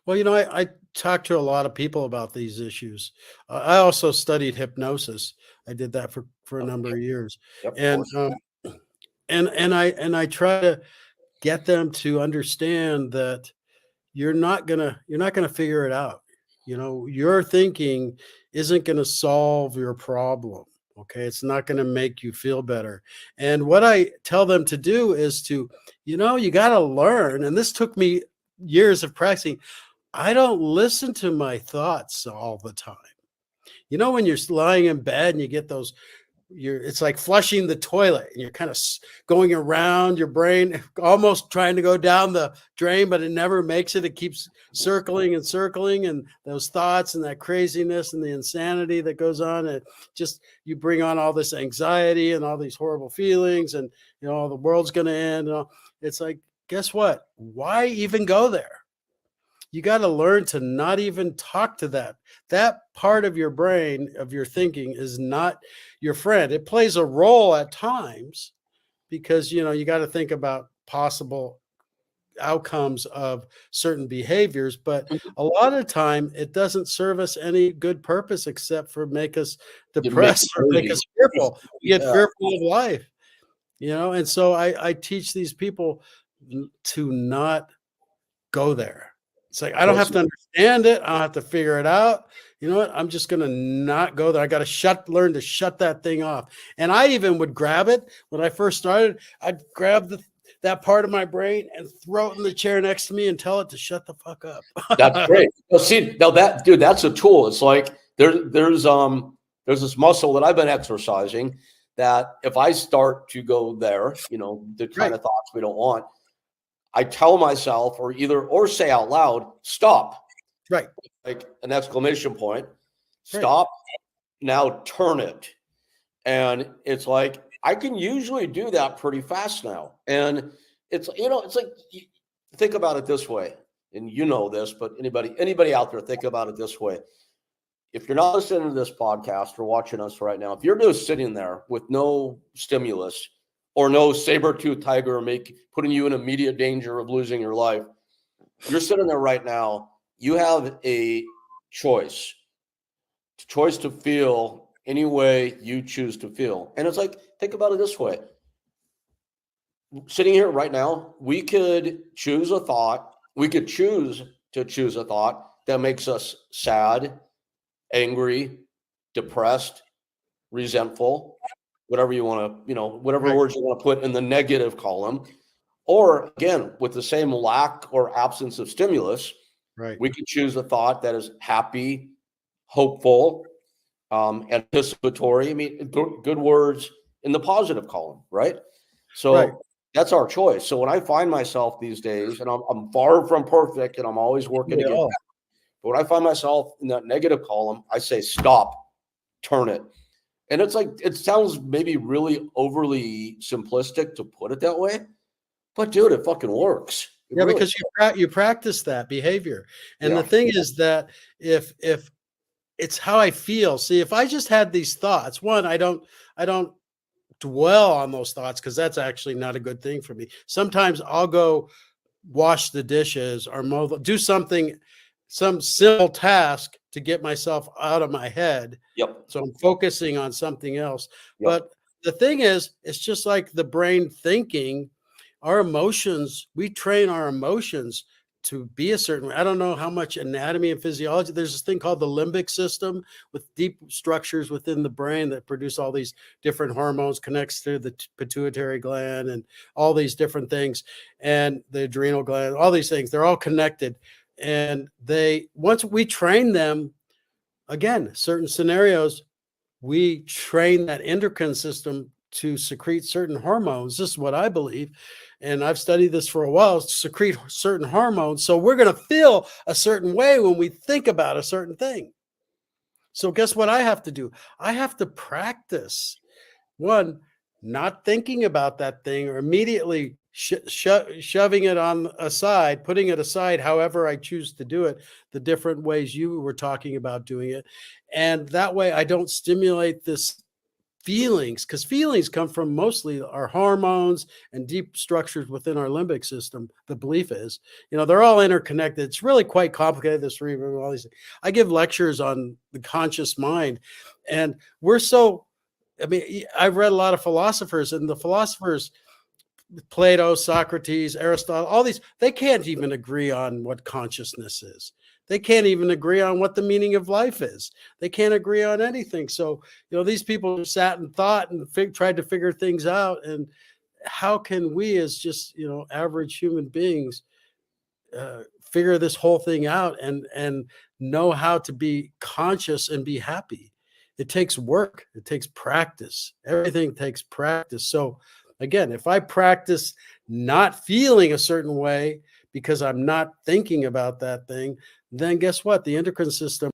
Well, I talk to a lot of people about these issues. I also studied hypnosis. I did that for a number Yep, of years, yep, of and course. I try to get them to understand that you're not gonna figure it out. Your thinking isn't gonna solve your problem. Okay, it's not gonna make you feel better. And what I tell them to do is you got to learn. And this took me years of practicing. I don't listen to my thoughts all the time. When you're lying in bed and you get those, it's like flushing the toilet, and you're kind of going around your brain, almost trying to go down the drain, but it never makes it. It keeps circling and circling, and those thoughts and that craziness and the insanity that goes on, and just you bring on all this anxiety and all these horrible feelings, and the world's going to end. It's like, guess what? Why even go there? You got to learn to not even talk to that part of your brain, of your thinking, is not your friend. It plays a role at times, because you got to think about possible outcomes of certain behaviors, but a lot of time it doesn't serve us any good purpose except for make us You make depressed it or make crazy. us fearful. We get Yeah. fearful of life. And so I teach these people to not go there. It's like, I don't have Listen, to understand it. I don't have to figure it out. You know what? I'm just going to not go there. I got to learn to shut that thing off. And I even would grab it when I first started. I'd grab that part of my brain and throw it in the chair next to me and tell it to shut the fuck up. that's great. Well, see, now that dude, that's a tool. It's like there's this muscle that I've been exercising that if I start to go there, the kind Right. of thoughts we don't want, I tell myself or say out loud, stop, Right. like an exclamation point, Right. stop, now turn it. And it's like I can usually do that pretty fast now. And it's, it's like, think about it this way, and you know this, but anybody out there, think about it this way. If you're not listening to this podcast or watching us right now, if you're just sitting there with no stimulus or no saber-toothed tiger putting you in immediate danger of losing your life, you're sitting there right now, you have a choice to feel any way you choose to feel. And it's like, think about it this way. Sitting here right now, we could choose a thought. We could choose to choose a thought that makes us sad, angry, depressed, resentful, whatever you want to, whatever words you want to put in the negative column. Or again, with the same lack or absence of stimulus, we could choose a thought that is happy, hopeful, anticipatory. I mean, good words in the positive column, right? So that's our choice. So when I find myself these days, and I'm far from perfect, and I'm always working to get better, but when I find myself in that negative column, I say, stop, turn it. And it's like, it sounds maybe really overly simplistic to put it that way, but dude, it fucking works. Really because you practice that behavior. And the thing is that if it's how I feel, see, if I just had these thoughts, one, I don't dwell on those thoughts, because that's actually not a good thing for me. Sometimes I'll go wash the dishes or do something, some simple task to get myself out of my head. So I'm focusing on something else. But the thing is, it's just like the brain thinking. Our emotions, we train our emotions to be a certain way. I don't know how much anatomy and physiology. There's this thing called the limbic system with deep structures within the brain that produce all these different hormones, connects to the pituitary gland and all these different things, and the adrenal gland, all these things. They're all connected. And once we train them, again, certain scenarios, we train that endocrine system to secrete certain hormones. This is what I believe. And I've studied this for a while, secrete certain hormones. So we're going to feel a certain way when we think about a certain thing. So guess what I have to do? I have to practice, one, not thinking about that thing or immediately shoving it on aside, putting it aside, however I choose to do it, the different ways you were talking about doing it. And that way I don't stimulate this feelings, because feelings come from mostly our hormones and deep structures within our limbic system. The belief is, they're all interconnected. It's really quite complicated, this cerebrum, all these things. I give lectures on the conscious mind, and I've read a lot of philosophers, and the philosophers, Plato, Socrates, Aristotle, all these, they can't even agree on what consciousness is. They can't even agree on what the meaning of life is. They can't agree on anything. So, these people sat and thought and tried to figure things out. And how can we, as just, average human beings, figure this whole thing out and know how to be conscious and be happy? It takes work. It takes practice. Everything takes practice. So again, if I practice not feeling a certain way because I'm not thinking about that thing, then guess what? The endocrine system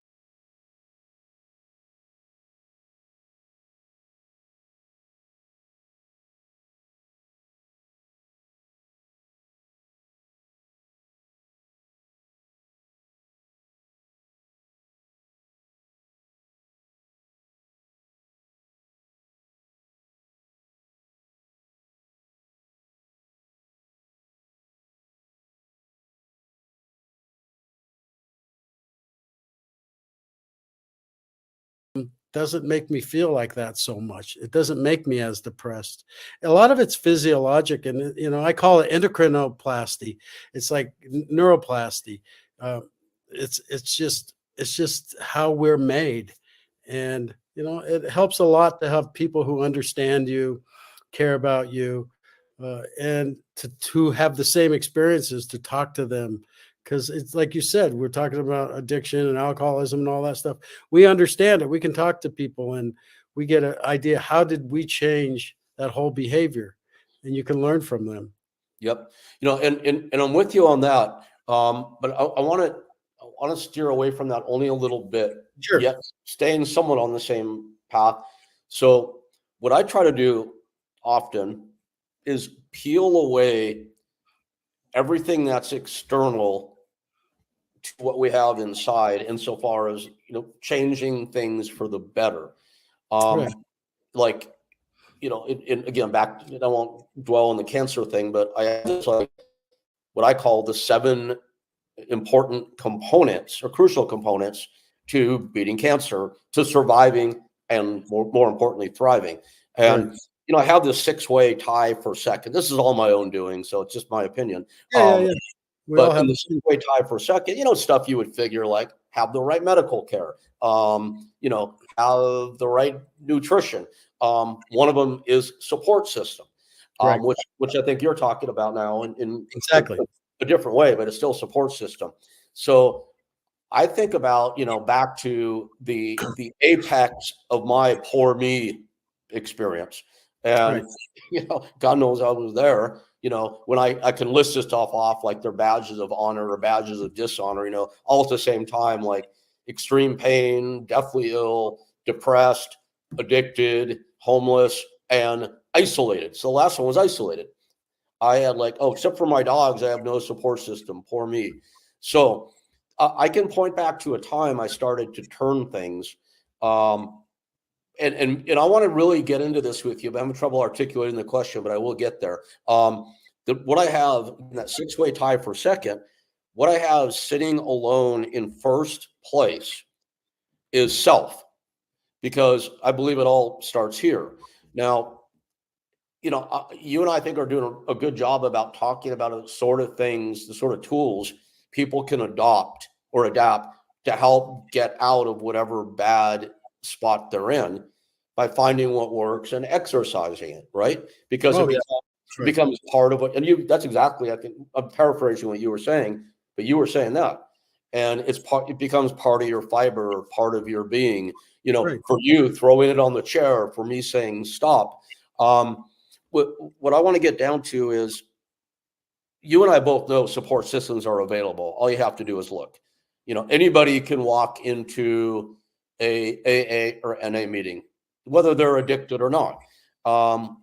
doesn't make me feel like that so much. It doesn't make me as depressed. A lot of it's physiologic, and I call it endocrinoplasty. It's like neuroplasty. It's just how we're made, and it helps a lot to have people who understand you, care about you, and to have the same experiences, to talk to them. Because it's like you said, we're talking about addiction and alcoholism and all that stuff. We understand it. We can talk to people and we get an idea. How did we change that whole behavior? And you can learn from them. Yep. And I'm with you on that. But I want to steer away from that only a little bit. Sure. Yet staying somewhat on the same path. So what I try to do often is peel away everything that's external to what we have inside, insofar as, changing things for the better. Right. Like, again, back, I won't dwell on the cancer thing, but I have this, like, what I call the 7 important components or crucial components to beating cancer, to surviving, and more importantly, thriving. And, Right. I have this 6-way tie for second. This is all my own doing, so it's just my opinion. Yeah. Yeah. We all But in have the the same. 6-way tie for second, stuff you would figure, like have the right medical care, have the right nutrition. One of them is support system, Correct. which I think you're talking about now in Exactly. a different way, but it's still support system. So I think about, back to the apex of my poor me experience. Right. And, God knows I was there, when I can list this stuff off, like their badges of honor or badges of dishonor, all at the same time, like extreme pain, deathly ill, depressed, addicted, homeless, and isolated. So the last one was isolated. I had, like, except for my dogs, I have no support system. Poor me. So I can point back to a time I started to turn things. And I want to really get into this with you, but I'm having trouble articulating the question, but I will get there. What I have in that 6-way tie for second, what I have sitting alone in first place is self, because I believe it all starts here. Now, you and I think are doing a good job about talking about the sort of things, the sort of tools people can adopt or adapt to help get out of whatever bad spot they're in, by finding what works and exercising it, right? Because Oh, yeah. it becomes part of it. And that's exactly, I think, I'm paraphrasing what you were saying, but you were saying that. And it becomes part of your fiber, or part of your being, Right. for you throwing it on the chair, for me saying stop. What I want to get down to is, you and I both know support systems are available. All you have to do is look. Anybody can walk into a AA or NA meeting, whether they're addicted or not.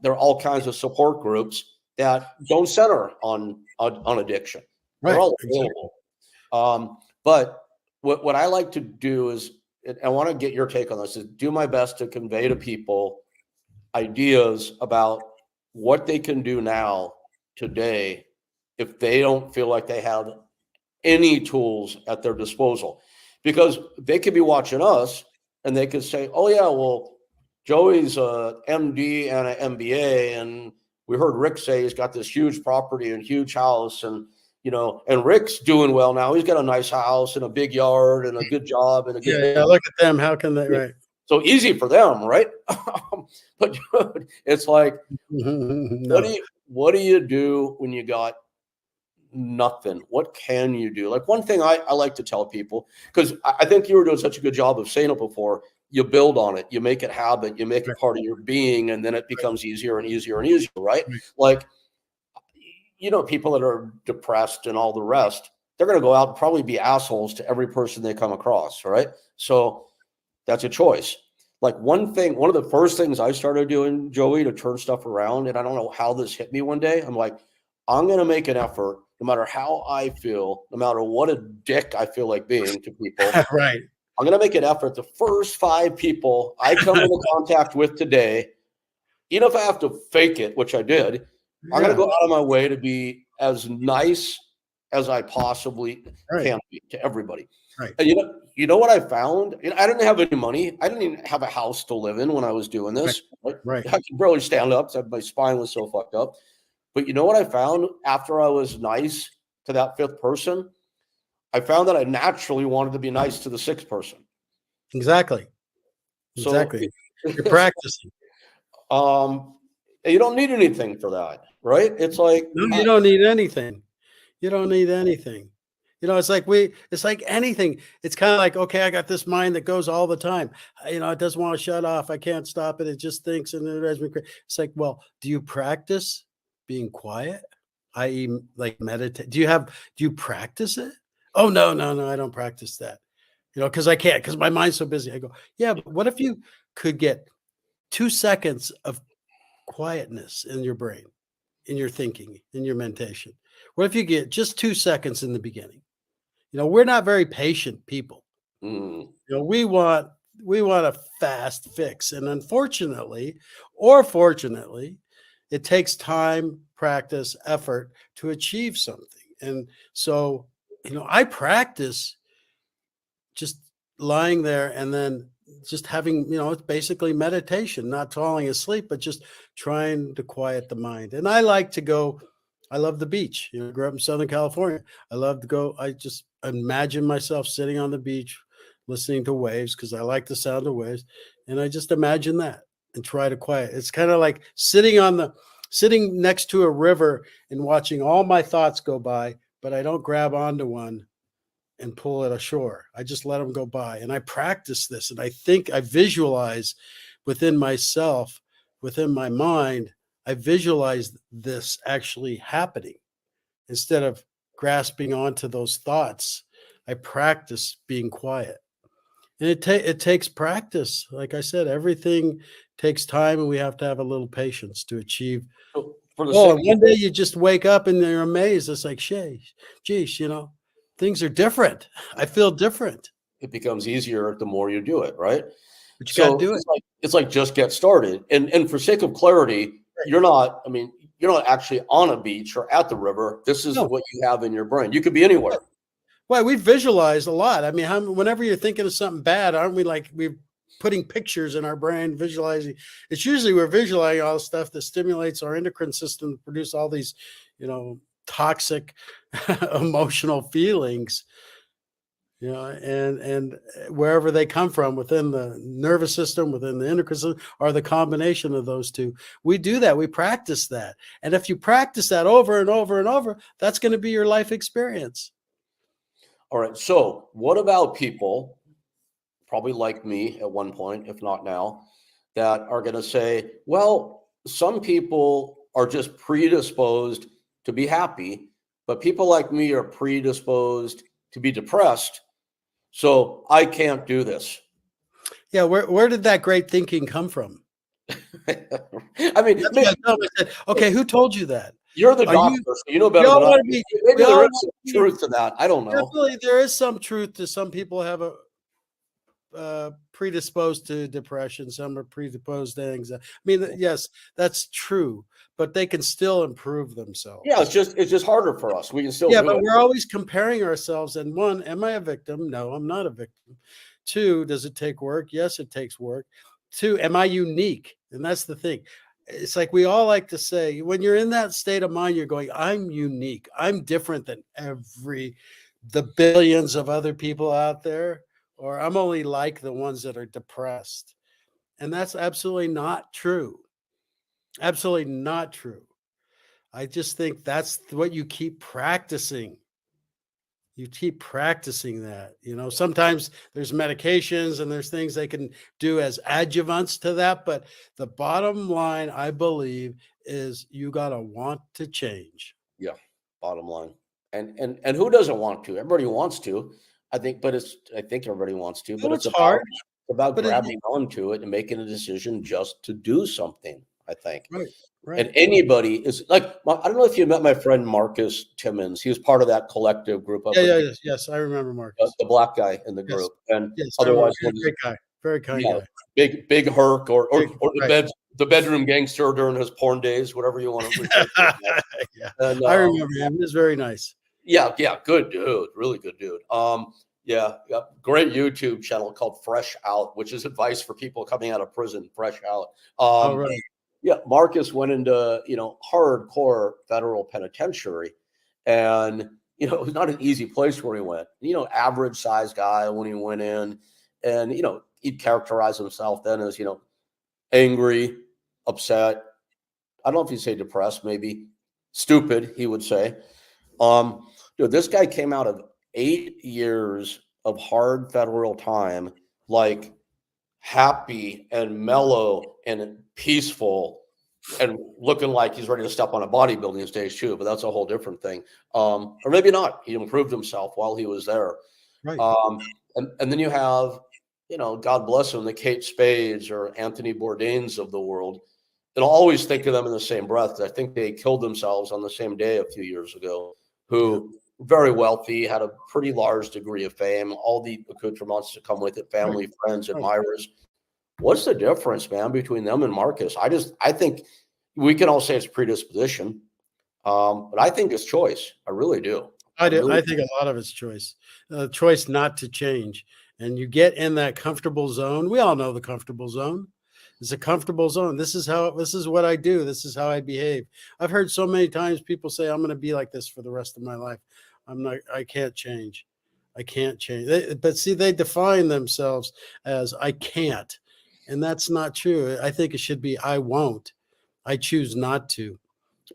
There are all kinds of support groups that don't center on addiction. They're Right. all Exactly. available. But what I like to do is, and I want to get your take on this, is do my best to convey to people ideas about what they can do now, today, if they don't feel like they have any tools at their disposal. Because they could be watching us and they could say, oh yeah, well, Joey's a MD and an MBA, and we heard Rick say he's got this huge property and huge house, and and Rick's doing well now. He's got a nice house and a big yard and a good job and a good Yeah. Look at them. How can they? Right. So easy for them, right? But dude, it's like, No. what do you do when you got nothing? What can you do? Like, one thing I like to tell people, because I think you were doing such a good job of saying it before, you build on it, you make it habit, you make it part of your being, and then it becomes easier and easier and easier, right? Right. Like, people that are depressed and all the rest, they're going to go out and probably be assholes to every person they come across, right? So that's a choice. Like, one of the first things I started doing, Joey, to turn stuff around, and I don't know how this hit me one day, I'm like, I'm going to make an effort, no matter how I feel, no matter what a dick I feel like being to people. Right. I'm going to make an effort. The first 5 people I come into contact with today, even if I have to fake it, which I did, I'm going to go out of my way to be as nice as I possibly can be to everybody. Right. And you know what I found? I didn't have any money. I didn't even have a house to live in when I was doing this. Right. I could barely stand up. My spine was so fucked up. But you know what I found after I was nice to that 5th person? I found that I naturally wanted to be nice to the 6th person. Exactly. So, Exactly. You're practicing. You don't need anything for that, right? It's like, No, you don't need anything. You don't need anything. It's like anything. It's kind of like, okay, I got this mind that goes all the time. It doesn't want to shut off. I can't stop it. It just thinks, and it drives me crazy. It's like, well, do you practice being quiet? I.e., like, meditate. Do you practice it? Oh, no, I don't practice that. Because I can't, because my mind's so busy. I go, yeah, but what if you could get 2 seconds of quietness in your brain, in your thinking, in your mentation? What if you get just 2 seconds in the beginning? We're not very patient people. Mm. We want a fast fix, and unfortunately, or fortunately, it takes time, practice, effort to achieve something. And so, I practice just lying there and then just having, it's basically meditation, not falling asleep, but just trying to quiet the mind. And I love the beach. I grew up in Southern California. I love to go. I just imagine myself sitting on the beach, listening to waves because I like the sound of waves. And I just imagine that and try to quiet. It's kind of like sitting next to a river and watching all my thoughts go by, but I don't grab onto one and pull it ashore. I just let them go by. And I practice this. And I visualize within myself, within my mind, I visualize this actually happening instead of grasping onto those thoughts. I practice being quiet. And it takes practice. Like I said, everything takes time, and we have to have a little patience to achieve. So for the Oh, sake and one day you just wake up and you're amazed. It's like, geez, things are different. I feel different, it becomes easier the more you do it, right? but you got to So do it. it's like just get started. And for sake of clarity, you're not actually on a beach or at the river. This is No. what you have in your brain. You could be anywhere. Well, we visualize a lot. I mean, whenever you're thinking of something bad, aren't we we're putting pictures in our brain, visualizing? It's usually we're visualizing all the stuff that stimulates our endocrine system to produce all these, toxic emotional feelings, and wherever they come from within the nervous system, within the endocrine system, or the combination of those two. We do that. We practice that. And if you practice that over and over and over, that's going to be your life experience. All right. So what about people, probably like me at one point, if not now, that are going to say, well, some people are just predisposed to be happy, but people like me are predisposed to be depressed. So I can't do this. Yeah, where did that great thinking come from? I mean, That's what I tell them. I said, okay, who told you that? you're the Are doctor, you? so you know We better all than I want to do. be. Maybe We there all is want some to be. truth to that. I don't know. Definitely, there is some truth to some people have a predisposed to depression. Some are predisposed to anxiety. I mean, yes, that's true, but they can still improve Yeah, themselves. it's just harder for us. We can still Yeah, do but it. we're always comparing ourselves. And one, am I a victim? No, I'm not a victim. Two, does it take work? Yes, it takes work. Two, am I unique? And that's the thing. It's like we all like to say, when you're in that state of mind, you're going, I'm unique. I'm different than the billions of other people out there, or I'm only like the ones that are depressed. And that's absolutely not true. Absolutely not true. I just think that's what you keep practicing. You keep practicing that. Sometimes there's medications and there's things they can do as adjuvants to that. But the bottom line, I believe, is you got to want to change. Yeah, bottom line. And who doesn't want to? Everybody wants to, I think, but I think everybody wants to, but Well, it's it's hard, about but grabbing onto it and making a decision just to do something, I think. right, And right. anybody is like, I don't know if you met my friend Marcus Timmons. He was part of that collective group up Yeah, in yeah, yes. I remember Marcus. the black guy in the Yes, group. And yes. I remember. otherwise, He's a great guy, very kind yeah, guy. big Herc or Right. the bedroom gangster during his porn days, whatever you want to refer to it as. Yeah, And I remember him. He was very nice. yeah, good dude, really good dude. Yeah, great YouTube channel called Fresh Out, which is advice for people coming out of prison. Fresh Out. All right. Yeah, Marcus went into hardcore federal penitentiary, and it was not an easy place where he went. Average size guy when he went in, and he'd characterize himself then as angry, upset. I don't know if he'd say depressed, maybe stupid. He would say. This guy came out of 8 years of hard federal time, like happy and mellow and peaceful and looking like he's ready to step on a bodybuilding stage too, but that's a whole different thing. Or maybe not. He improved himself while he was there. Right. And then you have, God bless him, the Kate Spades or Anthony Bourdains of the world. I'll always think of them in the same breath, 'cause I think they killed themselves on the same day a few years ago, who very wealthy, had a pretty large degree of fame, all the accoutrements to come with it, family, friends, admirers. What's the difference, man, between them and Marcus? I think we can all say it's predisposition, but I think it's choice. I really do. I do. Really I think a lot of it's choice, choice not to change. And you get in that comfortable zone. We all know the comfortable zone. It's a comfortable zone. This is what I do. This is how I behave. I've heard so many times people say, I'm going to be like this for the rest of my life. I can't change. I can't change. But see, they define themselves as I can't. And that's not true. I think it should be, I won't. I choose not to,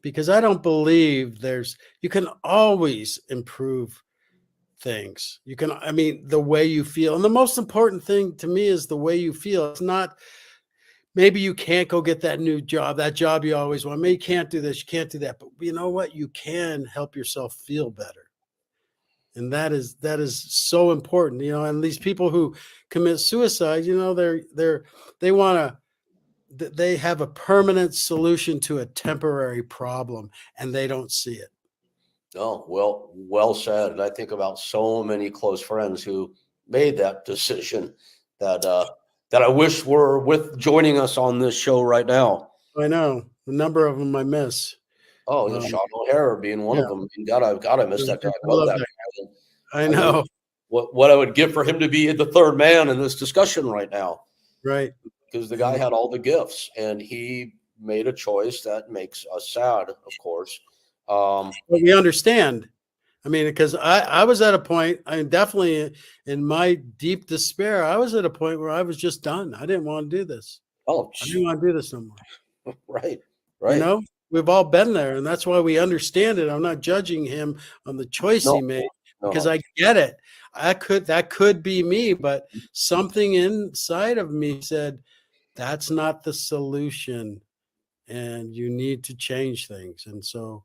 because I don't believe you can always improve things. The way you feel. And the most important thing to me is the way you feel. It's not, maybe you can't go get that new job, that job you always want. Maybe you can't do this, you can't do that. But you know what? You can help yourself feel better. And that is so important, and these people who commit suicide, they have a permanent solution to a temporary problem, and they don't see it. Oh, well said. And I think about so many close friends who made that decision that I wish were joining us on this show right now. I know a number of them I miss. Oh, Sean O'Hara being one of them. Gotta miss that guy. I love that guy. I know. What I would give for him to be the third man in this discussion right now. Right. Because the guy had all the gifts, and he made a choice that makes us sad, of course. But we understand. Because I was at a point, definitely in my deep despair, I was at a point where I was just done. I didn't want to do this. Oh, I didn't want to do this no more. Right. We've all been there, and that's why we understand it. I'm not judging him on the choice he made, because I get it. That could be me, but something inside of me said, that's not the solution, and you need to change things. And so,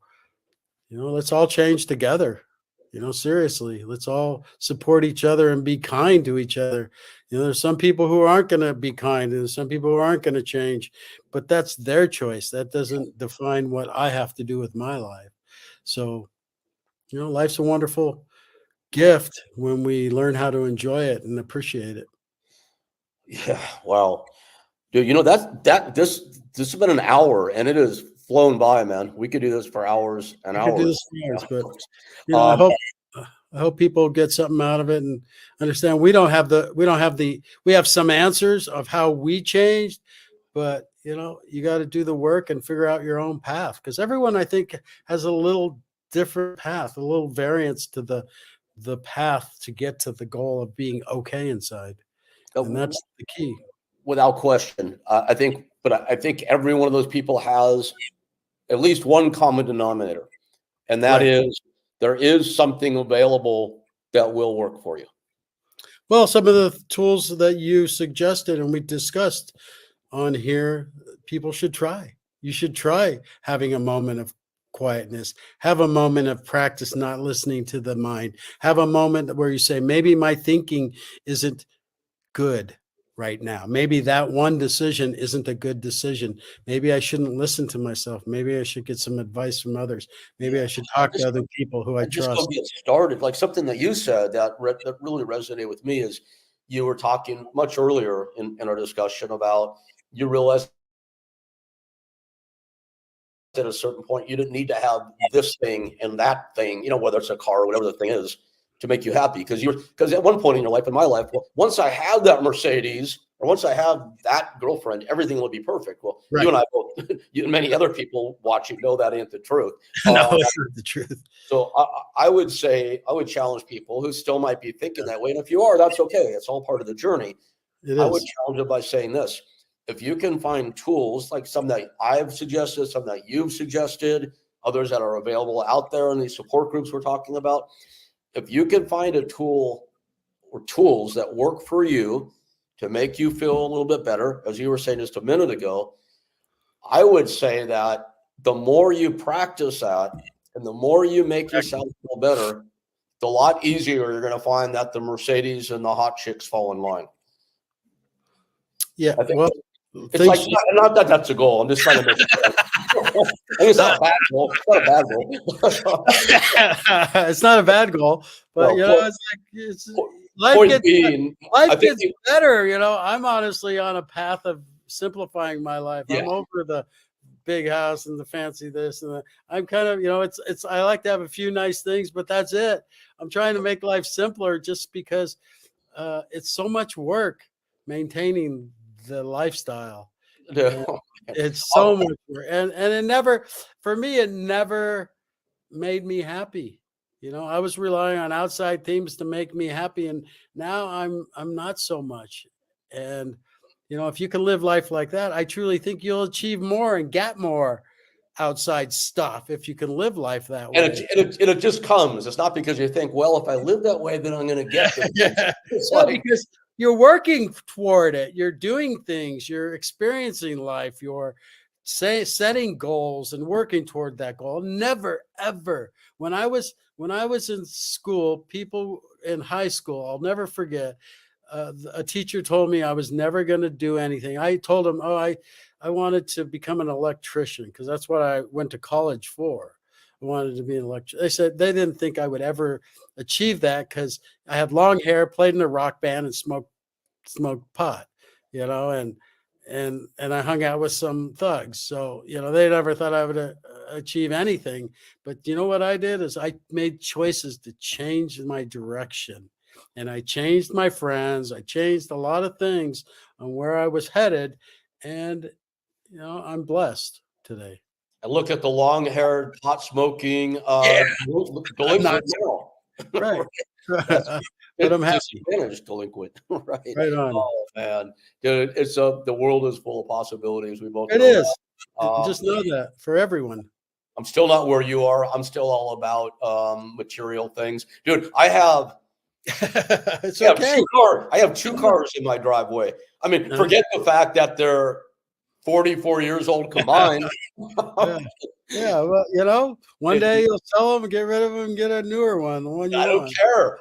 let's all change together. Seriously, let's all support each other and be kind to each other. There's some people who aren't going to be kind, and some people who aren't going to change, but that's their choice. That doesn't define what I have to do with my life. So, life's a wonderful gift when we learn how to enjoy it and appreciate it. Yeah. Wow. Dude, this has been an hour, and it has flown by, man. We could do this for hours and hours. But I hope people get something out of it and understand we have some answers of how we changed, but you got to do the work and figure out your own path, because everyone, I think, has a little different path, a little variance to the path to get to the goal of being okay inside. And that's the key. Without question. I think every one of those people has at least one common denominator, and that is there is something available that will work for you. Well, some of the tools that you suggested and we discussed on here, people should try. You should try having a moment of quietness, have a moment of practice, not listening to the mind, have a moment where you say, maybe my thinking isn't good right now. Maybe that one decision isn't a good decision. Maybe I shouldn't listen to myself. Maybe I should get some advice from others. Maybe I should talk to other people who I trust. Just get started. Like something that you said that really resonated with me is you were talking much earlier in our discussion about you realized at a certain point you didn't need to have this thing and that thing, whether it's a car or whatever the thing is, to make you happy. Because at one point in your life, in my life, once I have that Mercedes or once I have that girlfriend, everything will be perfect. Well, you and I both, you and many other people watching know that ain't the truth. No, it's not the truth. So I would challenge people who still might be thinking that way. And if you are, that's okay. It's all part of the journey. I would challenge it by saying this. If you can find tools like some that I've suggested, some that you've suggested, others that are available out there in these support groups we're talking about, if you can find a tool or tools that work for you to make you feel a little bit better, as you were saying just a minute ago, I would say that the more you practice that and the more you make yourself feel better, the lot easier you're going to find that the Mercedes and the hot chicks fall in line. Yeah. It's like not that that's a goal. I'm just trying to make it. It's not a bad goal. It's not a bad goal. It's not a bad goal, but No, life being, gets better. I'm honestly on a path of simplifying my life. Yeah. I'm over the big house and the fancy this and that. I'm kind of, it's I like to have a few nice things, but that's it. I'm trying to make life simpler just because it's so much work maintaining the lifestyle. It's so much work. And it never, for me, it never made me happy. I was relying on outside things to make me happy. And now I'm not so much. And, if you can live life like that, I truly think you'll achieve more and get more outside stuff if you can live life that way. And it just comes. It's not because you think, well, if I live that way, then I'm going to get it. It's because you're working toward it. You're doing things. You're experiencing life. You're setting goals and working toward that goal. Never, ever. When I was in school, people in high school, I'll never forget, a teacher told me I was never going to do anything. I told him, I wanted to become an electrician because that's what I went to college for. I wanted to be an electrician. They said they didn't think I would ever achieve that because I had long hair, played in a rock band, and smoked pot, and I hung out with some thugs. So, they never thought I would achieve anything. But what I did is I made choices to change my direction. And I changed my friends. I changed a lot of things on where I was headed. And, I'm blessed today. And look at the long-haired, pot-smoking delinquent now. Right. But I'm happy. Delinquent. Right. Right on. Oh, man. Dude, it's the world is full of possibilities. We both It is. Just know that for everyone. I'm still not where you are. I'm still all about material things. Dude, I have it's okay. I have two cars in my driveway. I mean, forget the fact that they're 44 years old combined. Yeah, well, one day you'll sell them and get rid of them and get a newer one. The one you don't want. care.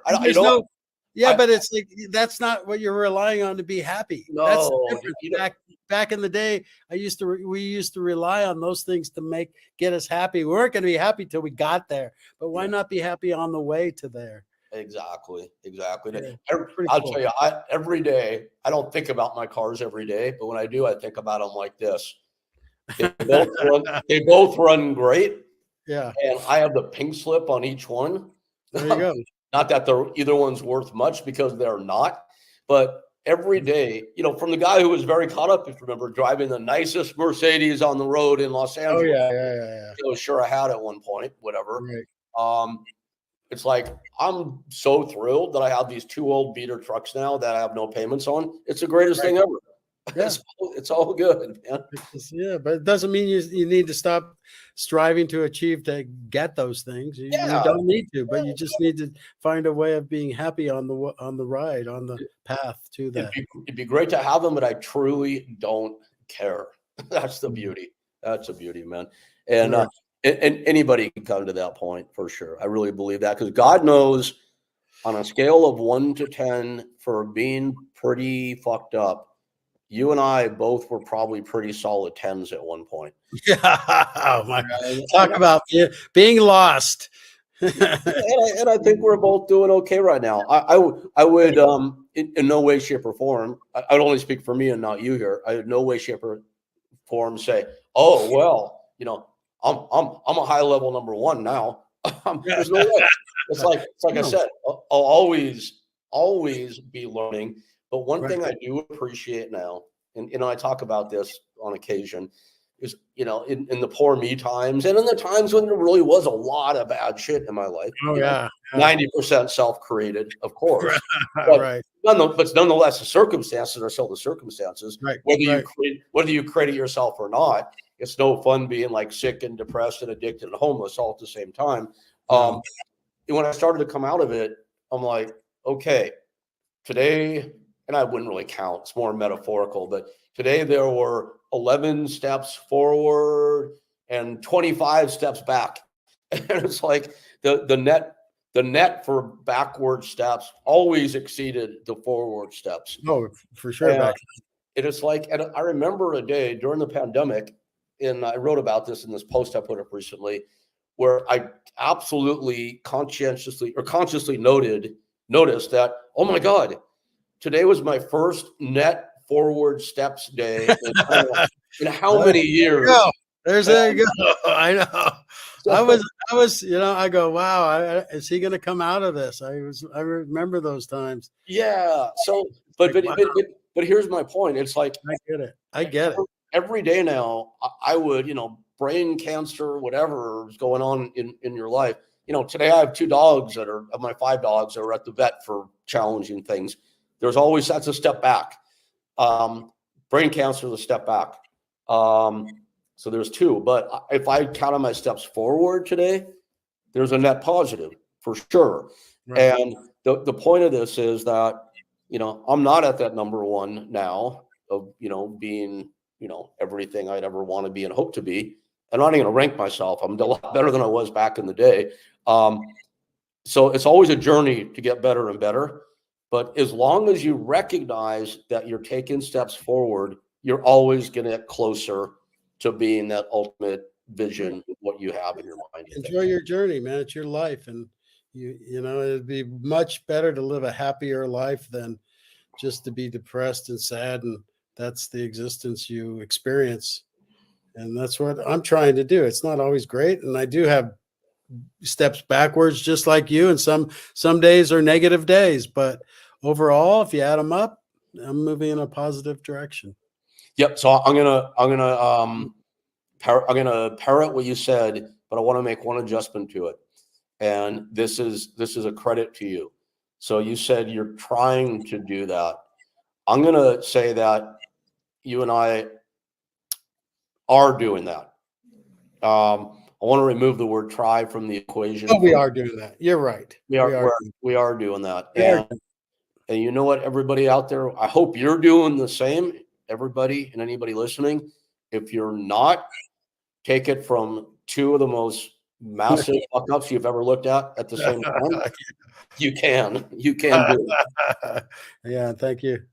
But it's like that's not what you're relying on to be happy. No, that's the difference. Back in the day, we used to rely on those things to get us happy. We weren't going to be happy till we got there, but why not be happy on the way to there? Exactly. Yeah, I'll tell you, every day, I don't think about my cars every day, but when I do, I think about them like this. They both run great. Yeah. And I have the pink slip on each one. There you go. Not that either one's worth much because they're not, but every day, from the guy who was very caught up, if you remember, driving the nicest Mercedes on the road in Los Angeles. Oh, yeah. Sure I had at one point, whatever. Right. It's like, I'm so thrilled that I have these two old beater trucks now that I have no payments on. It's the greatest thing ever. Yeah. It's all good, man. But it doesn't mean you need to stop striving to achieve to get those things. You don't need to, but you just need to find a way of being happy on the ride, on the path to that. It'd be great to have them, but I truly don't care. That's the beauty. That's the beauty, man. And and anybody can come to that point for sure. I really believe that because God knows on a scale of 1 to 10 for being pretty fucked up, you and I both were probably pretty solid 10s at one point. Yeah. Oh my God. Talk about being lost. and I think we're both doing okay right now. I would in no way, shape, or form. I would only speak for me and not you here. I would no way, shape, or form say, oh well, I'm a high level number one now. There's no way. It's like I said, I'll always be learning. But one thing I do appreciate now, and I talk about this on occasion, is in the poor me times and in the times when there really was a lot of bad shit in my life. 90% self-created, of course. But nonetheless, the circumstances are still the circumstances. Right. Whether you credit yourself or not, it's no fun being like sick and depressed and addicted and homeless all at the same time. When I started to come out of it, I'm like, okay, today, and I wouldn't really count, it's more metaphorical, but today there were 11 steps forward and 25 steps back. And it's like the net for backward steps always exceeded the forward steps. Oh, for sure. It is like, and I remember a day during the pandemic, and I wrote about this in this post I put up recently, where I absolutely consciously noticed that, oh my God, today was my first net forward steps day in how many years? There you go. I know. I was, I go, wow, is he going to come out of this? I remember those times. Yeah. So, Like, but here's my point. It's like, I get it. every day now, I would, brain cancer, whatever is going on in your life. Today I have 2 dogs of my 5 dogs that are at the vet for challenging things. That's a step back. Brain cancer is a step back. So there's 2, but if I counted my steps forward today, there's a net positive for sure. Right. And the point of this is that, I'm not at that number 1 now of, being, everything I'd ever want to be and hope to be. I'm not even going to rank myself. I'm a lot better than I was back in the day. So it's always a journey to get better and better. But as long as you recognize that you're taking steps forward, you're always going to get closer to being that ultimate vision of what you have in your mind. Enjoy your journey, man. It's your life. And it'd be much better to live a happier life than just to be depressed and sad. And that's the existence you experience. And that's what I'm trying to do. It's not always great. And I do have steps backwards, just like you. And some days are negative days, but overall, if you add them up, I'm moving in a positive direction. Yep. So I'm gonna parrot what you said, but I want to make one adjustment to it. And this is a credit to you. So you said you're trying to do that. I'm gonna say that you and I are doing that. I want to remove the word try from the equation. Oh, we are doing that. You're right. We are doing that. And you know what, everybody out there, I hope you're doing the same. Everybody and anybody listening, if you're not, take it from 2 of the most massive fuck-ups you've ever looked at the same time. You can do it. Yeah, thank you.